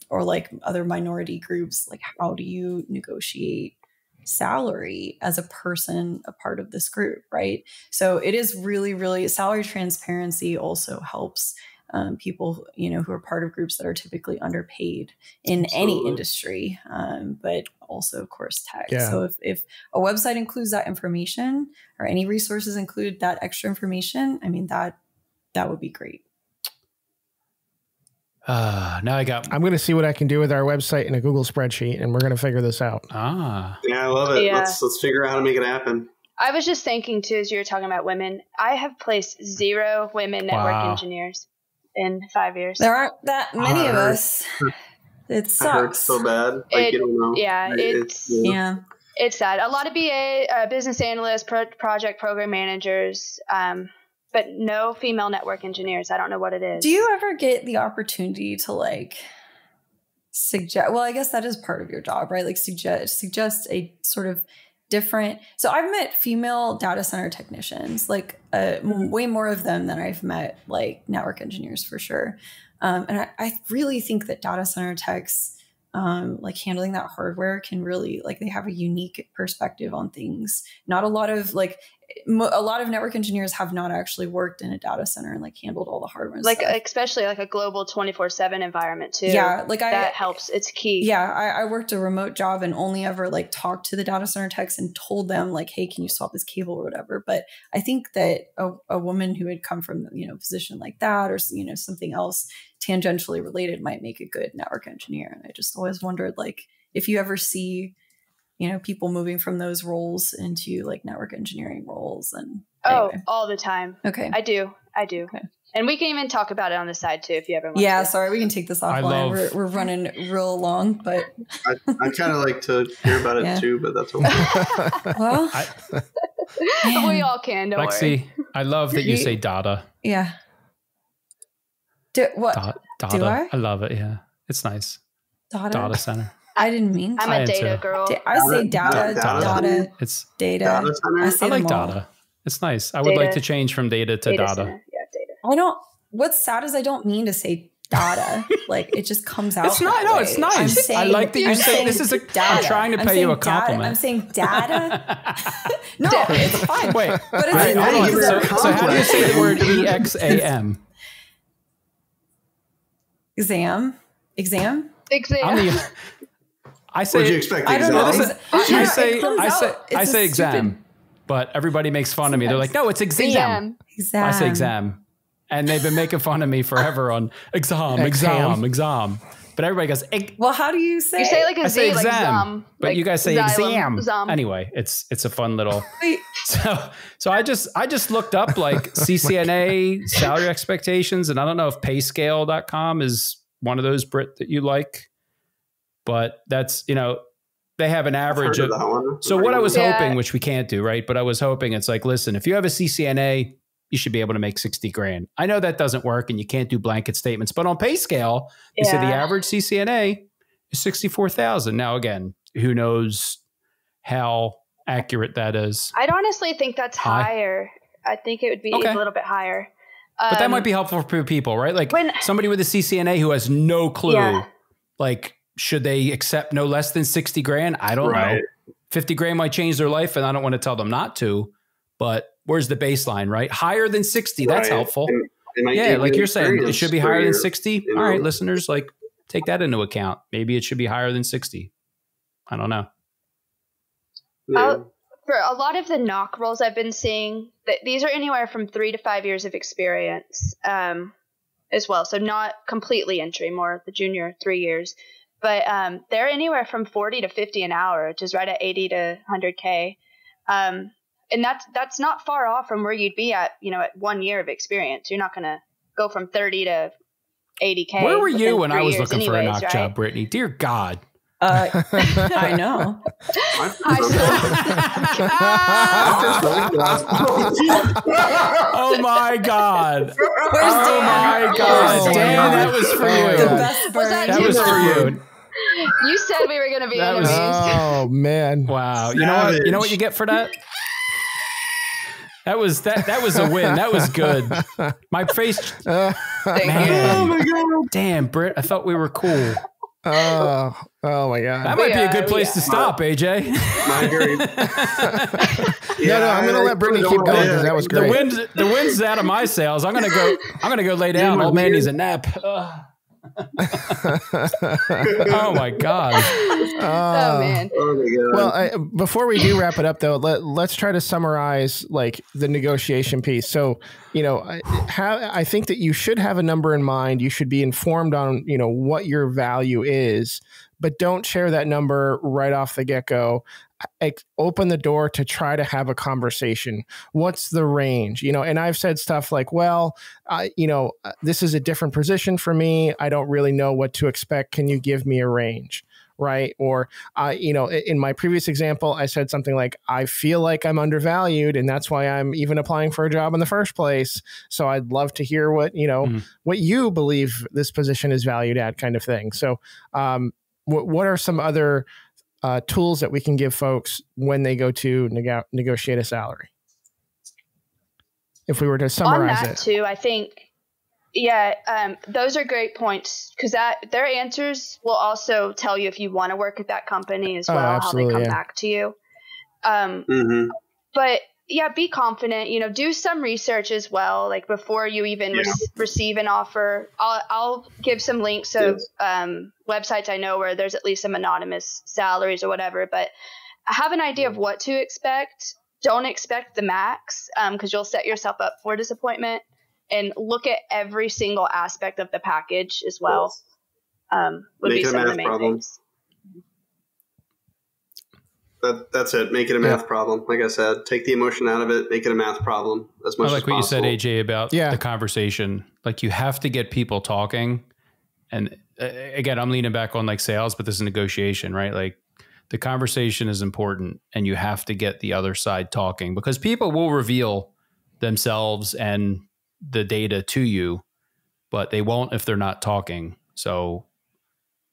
B: or like other minority groups. Like, how do you negotiate salary as a person, a part of this group, right? So it is really, really, salary transparency also helps people, who are part of groups that are typically underpaid in any industry, but also, of course, tech. Yeah. So if a website includes that information or any resources include that extra information, I mean, that would be great.
A: I'm going to see what I can do with our website in a Google spreadsheet, and we're going to figure this out.
C: Yeah, I love it. Yeah. Let's figure out how to make it happen.
E: I was just thinking too, as you were talking about women, I have placed 0 women network engineers in 5 years.
B: There aren't that many of us. It sucks.
C: It hurts so bad. Like, you don't know.
E: Yeah, it's sad. A lot of BA, business analysts, project program managers, but no female network engineers. I don't know what it is.
B: Do you ever get the opportunity to like suggest? Well, I guess that is part of your job, right? Like suggest a sort of different. So I've met female data center technicians, like way more of them than I've met like network engineers for sure. And I really think that data center techs, like handling that hardware can really, like, they have a unique perspective on things. Not a lot of like, a lot of network engineers have not actually worked in a data center and like handled all the hardware and
E: like
B: stuff.
E: Especially like a global 24/7 environment too.
B: Yeah, like
E: that helps. It's key.
B: Yeah, I worked a remote job and only ever like talked to the data center techs and told them like, hey, can you swap this cable or whatever. But I think that a woman who had come from, you know, a position like that, or, you know, something else tangentially related might make a good network engineer. And I just always wondered, like, if you ever see, you know, people moving from those roles into like network engineering roles. And anyway.
E: All the time.
B: Okay.
E: I do. Okay. And we can even talk about it on the side too, if you ever want to.
B: Sorry, we can take this offline. We're running real long, but
C: I kind of like to hear about it too, but that's okay.
B: Well,
E: we all can. Don't
D: Lexi,
E: worry.
D: I love that you say data.
B: Yeah.
D: Data.
B: Do I?
D: I love it. Yeah, it's nice.
B: Data
D: center.
B: I didn't mean to.
E: I'm a data girl.
B: I say data.
D: It's
B: data.
D: I like data. It's nice. I would like to change from data to data.
E: Center. Yeah, data.
B: I don't. What's sad is I don't mean to say data. Like, it just comes out.
D: It's not. No, it's nice. I like that you say this is a.
B: Data.
D: I'm trying to pay you a compliment.
B: I'm saying data. No, it's fine.
D: Wait,
B: but it's
D: hold on. So how do you say the word EXAM?
B: Exam.
C: I say. What did you expect?
B: I don't know.
D: I say exam, but everybody makes fun of me. They're like, no, it's exam.
B: Exam.
D: I say exam, and they've been making fun of me forever on exam. But everybody goes,
B: well, how do you say?
E: You say like a Z,
D: exam,
E: like zom,
D: but
E: like
D: you guys say
E: xylem,
D: exam.
E: Zom.
D: Anyway, it's a fun little. So I just looked up like CCNA salary expectations, and I don't know if payscale.com is one of those, Britt, that you like, but that's, you know, they have an average of so what I was hoping, which we can't do, right? But I was hoping it's like, listen, if you have a CCNA, you should be able to make 60 grand. I know that doesn't work and you can't do blanket statements, but on PayScale, they say the average CCNA is 64,000. Now, again, who knows how accurate that is?
E: I'd honestly think that's higher. I think it would be a little bit higher.
D: But that might be helpful for people, right? Like somebody with a CCNA who has no clue, like, should they accept no less than 60 grand? I don't know. 50 grand might change their life, and I don't want to tell them not to, but where's the baseline, right? Higher than 60. That's helpful. And like you're saying, it should be higher than 60. All right, listeners, like, take that into account. Maybe it should be higher than 60. I don't know.
E: For a lot of the knock roles I've been seeing, these are anywhere from 3 to 5 years of experience as well. So not completely entry, more the junior 3 years. But they're anywhere from 40 to 50 an hour, which is right at 80 to 100K. And that's not far off from where you'd be at, you know, at 1 year of experience. You're not going to go from 30 to 80K.
D: Where were you when I was looking for a knock job, Brittany? Dear God.
B: I know.
D: Oh my God. Oh my God. Dan, that was for you. That was for you.
E: You said we were going to be enemies.
A: Oh man.
D: Wow. You know what? You know what you get for that? That was a win. That was good. My face. Man. Oh my God. Damn, Britt. I thought we were cool.
A: Oh my God.
D: That might be a good place to stop, AJ.
C: I agree.
A: No, I'm gonna let Brittany keep going because that was great.
D: The wind's out of my sails. I'm gonna go lay down. Old man needs a nap. Oh my God.
E: Oh man.
C: Oh my God.
A: Well, before we do wrap it up though, let's try to summarize like the negotiation piece. So, you know, I think that you should have a number in mind. You should be informed on, you know, what your value is, but don't share that number right off the get-go. open the door to try to have a conversation. What's the range? And I've said stuff like, well, this is a different position for me. I don't really know what to expect. Can you give me a range? Right. Or, in my previous example, I said something like, I feel like I'm undervalued and that's why I'm even applying for a job in the first place. So I'd love to hear what you believe this position is valued at, kind of thing. So what are some other tools that we can give folks when they go to negotiate a salary? If we were to summarize
E: on that too, I think, those are great points, because their answers will also tell you if you want to work at that company as well, how they come back to you. But be confident, do some research as well. Like before you even receive an offer, I'll give some links of websites I know where there's at least some anonymous salaries or whatever, but have an idea of what to expect. Don't expect the max, because you'll set yourself up for disappointment. And look at every single aspect of the package as well. Would be some of the main things.
C: That's it. Make it a math problem. Like I said, take the emotion out of it. Make it a math problem as much as possible. I like what you said,
D: AJ, about the conversation. Like you have to get people talking. And again, I'm leaning back on like sales, but this is negotiation, right? Like the conversation is important and you have to get the other side talking, because people will reveal themselves and the data to you, but they won't if they're not talking. So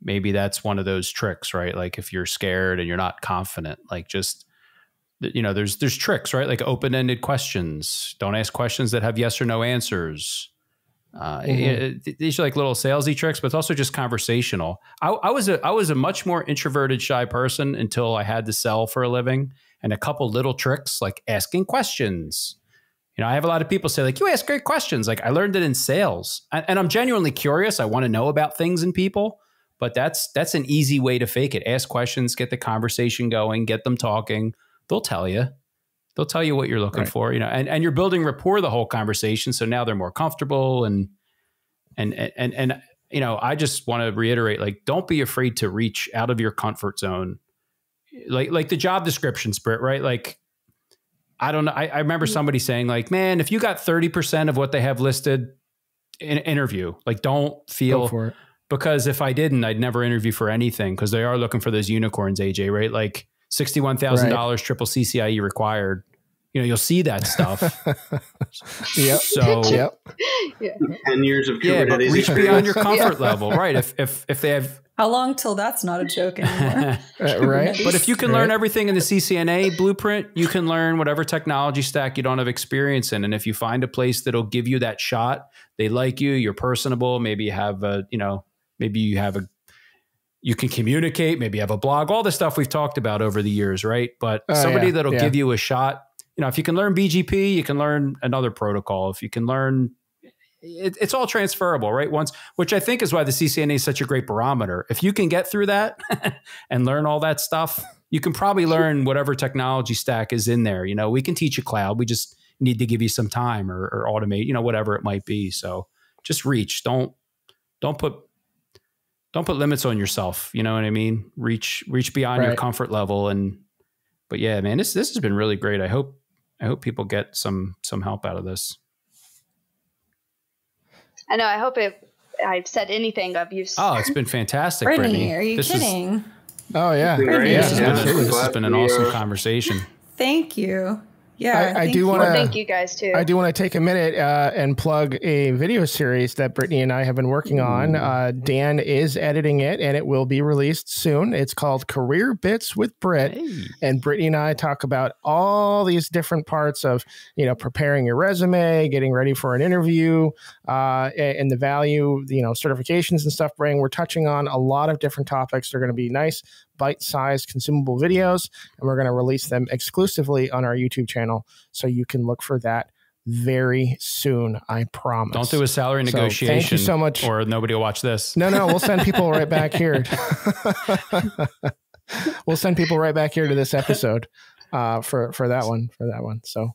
D: maybe that's one of those tricks, right? Like if you're scared and you're not confident, like just, there's tricks, right? Like open-ended questions. Don't ask questions that have yes or no answers. These are like little salesy tricks, but it's also just conversational. I was a much more introverted, shy person until I had to sell for a living, and a couple little tricks like asking questions. I have a lot of people say like, you ask great questions. Like I learned it in sales, and I'm genuinely curious. I want to know about things and people, but that's an easy way to fake it. Ask questions, get the conversation going, get them talking. They'll tell you what you're looking for, and you're building rapport the whole conversation. So now they're more comfortable and I just want to reiterate, like, don't be afraid to reach out of your comfort zone. Like the job description, Britt, right? Like, I don't know. I remember somebody saying like, man, if you got 30% of what they have listed in an interview, like don't feel, go for it. Because if I didn't, I'd never interview for anything, because they are looking for those unicorns, AJ, right? Like $61,000 triple CCIE required. You'll see that stuff. So
C: 10 years of Kubernetes
D: reach beyond your comfort level, right? If they have.
B: How long till that's not a joke anymore?
A: Right.
D: But if you can learn everything in the CCNA blueprint, you can learn whatever technology stack you don't have experience in. And if you find a place that'll give you that shot, they like you, you're personable, maybe you have you can communicate, maybe you have a blog, all the stuff we've talked about over the years, right? But somebody that'll give you a shot, if you can learn BGP, you can learn another protocol. If you can learn, it's all transferable, right? Which I think is why the CCNA is such a great barometer. If you can get through that and learn all that stuff, you can probably learn whatever technology stack is in there. We can teach you cloud. We just need to give you some time or automate, whatever it might be. So just reach. Don't put limits on yourself. You know what I mean? Reach beyond your comfort level. But yeah, man, this has been really great. I hope people get some help out of this.
E: I know. I hope I've said anything of use.
D: Oh, it's been fantastic,
B: Brittany. Are you kidding?
A: Oh yeah.
D: This has been an awesome conversation.
B: Thank you. Yeah,
A: I do want to
E: thank you guys too.
A: I do want to take a minute and plug a video series that Brittany and I have been working on. Dan is editing it, and it will be released soon. It's called Career Bits with Britt, and Brittany and I talk about all these different parts of preparing your resume, getting ready for an interview, and the value certifications and stuff bring. We're touching on a lot of different topics. They're going to be nice, bite-sized consumable videos, and we're going to release them exclusively on our YouTube channel, so you can look for that very soon. I promise.
D: Don't do a salary negotiation.
A: Thank you so much,
D: or nobody will watch this.
A: No, we'll send people right back here. We'll send people right back here to this episode for that one. So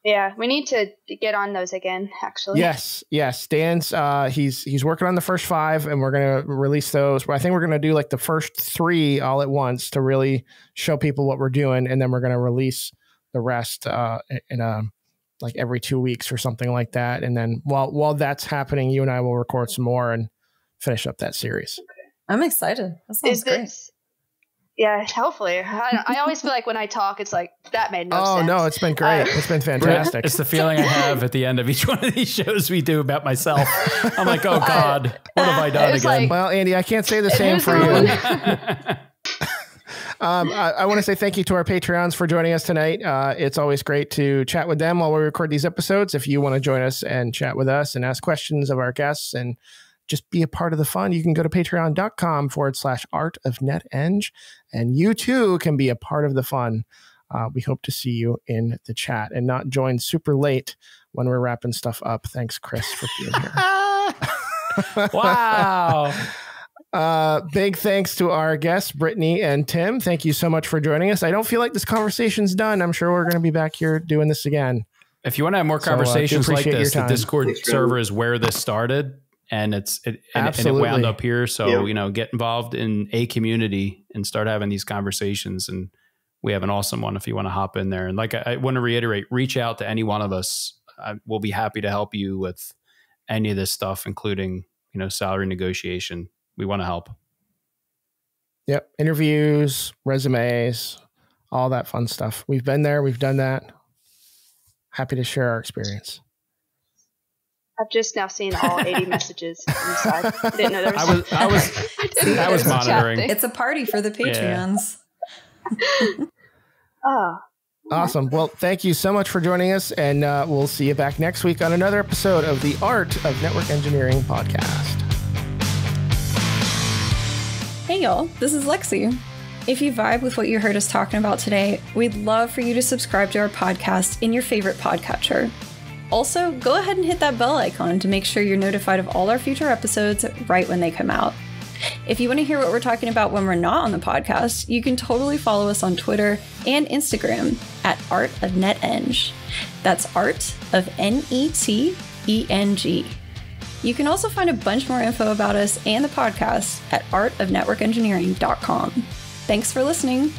E: Yeah, we need to get on those again, actually.
A: Yes. Dan's he's working on the first 5, and we're gonna release those. I think we're gonna do like the first 3 all at once to really show people what we're doing, and then we're gonna release the rest in like every 2 weeks or something like that. And then while that's happening, you and I will record some more and finish up that series.
B: I'm excited. That sounds great.
E: Yeah, hopefully. I always feel like when I talk, it's like, that made no sense.
A: Oh, no, it's been great. It's been fantastic.
D: It's the feeling I have at the end of each one of these shows we do about myself. I'm like, oh, God, what have I done again?
A: Like, well, Andy, I can't say the same for you. I want to say thank you to our Patreons for joining us tonight. It's always great to chat with them while we record these episodes. If you want to join us and chat with us and ask questions of our guests and just be a part of the fun, you can go to patreon.com/artofneteng, and you too can be a part of the fun. We hope to see you in the chat and not join super late when we're wrapping stuff up. Thanks, Chris, for being here.
D: Wow.
A: Big thanks to our guests, Brittany and Tim. Thank you so much for joining us. I don't feel like this conversation's done. I'm sure we're going to be back here doing this again.
D: If you want to have more conversations like this, the Discord server is where this started. And it wound up here. So, get involved in a community and start having these conversations. And we have an awesome one if you want to hop in there. And like, I want to reiterate, reach out to any one of us. We'll be happy to help you with any of this stuff, including, salary negotiation. We want to help.
A: Yep. Interviews, resumes, all that fun stuff. We've been there. We've done that. Happy to share our experience.
E: I've just now seen all 80 messages inside. I didn't know there was.
D: I was monitoring.
B: It's a party for the Patreons.
E: Oh,
A: awesome. Well, thank you so much for joining us, and we'll see you back next week on another episode of the Art of Network Engineering podcast.
B: Hey, y'all. This is Lexi. If you vibe with what you heard us talking about today, we'd love for you to subscribe to our podcast in your favorite podcatcher. Also, go ahead and hit that bell icon to make sure you're notified of all our future episodes right when they come out. If you want to hear what we're talking about when we're not on the podcast, you can totally follow us on Twitter and Instagram at Art of NetEng. That's Art of NETENG. You can also find a bunch more info about us and the podcast at artofnetworkengineering.com. Thanks for listening.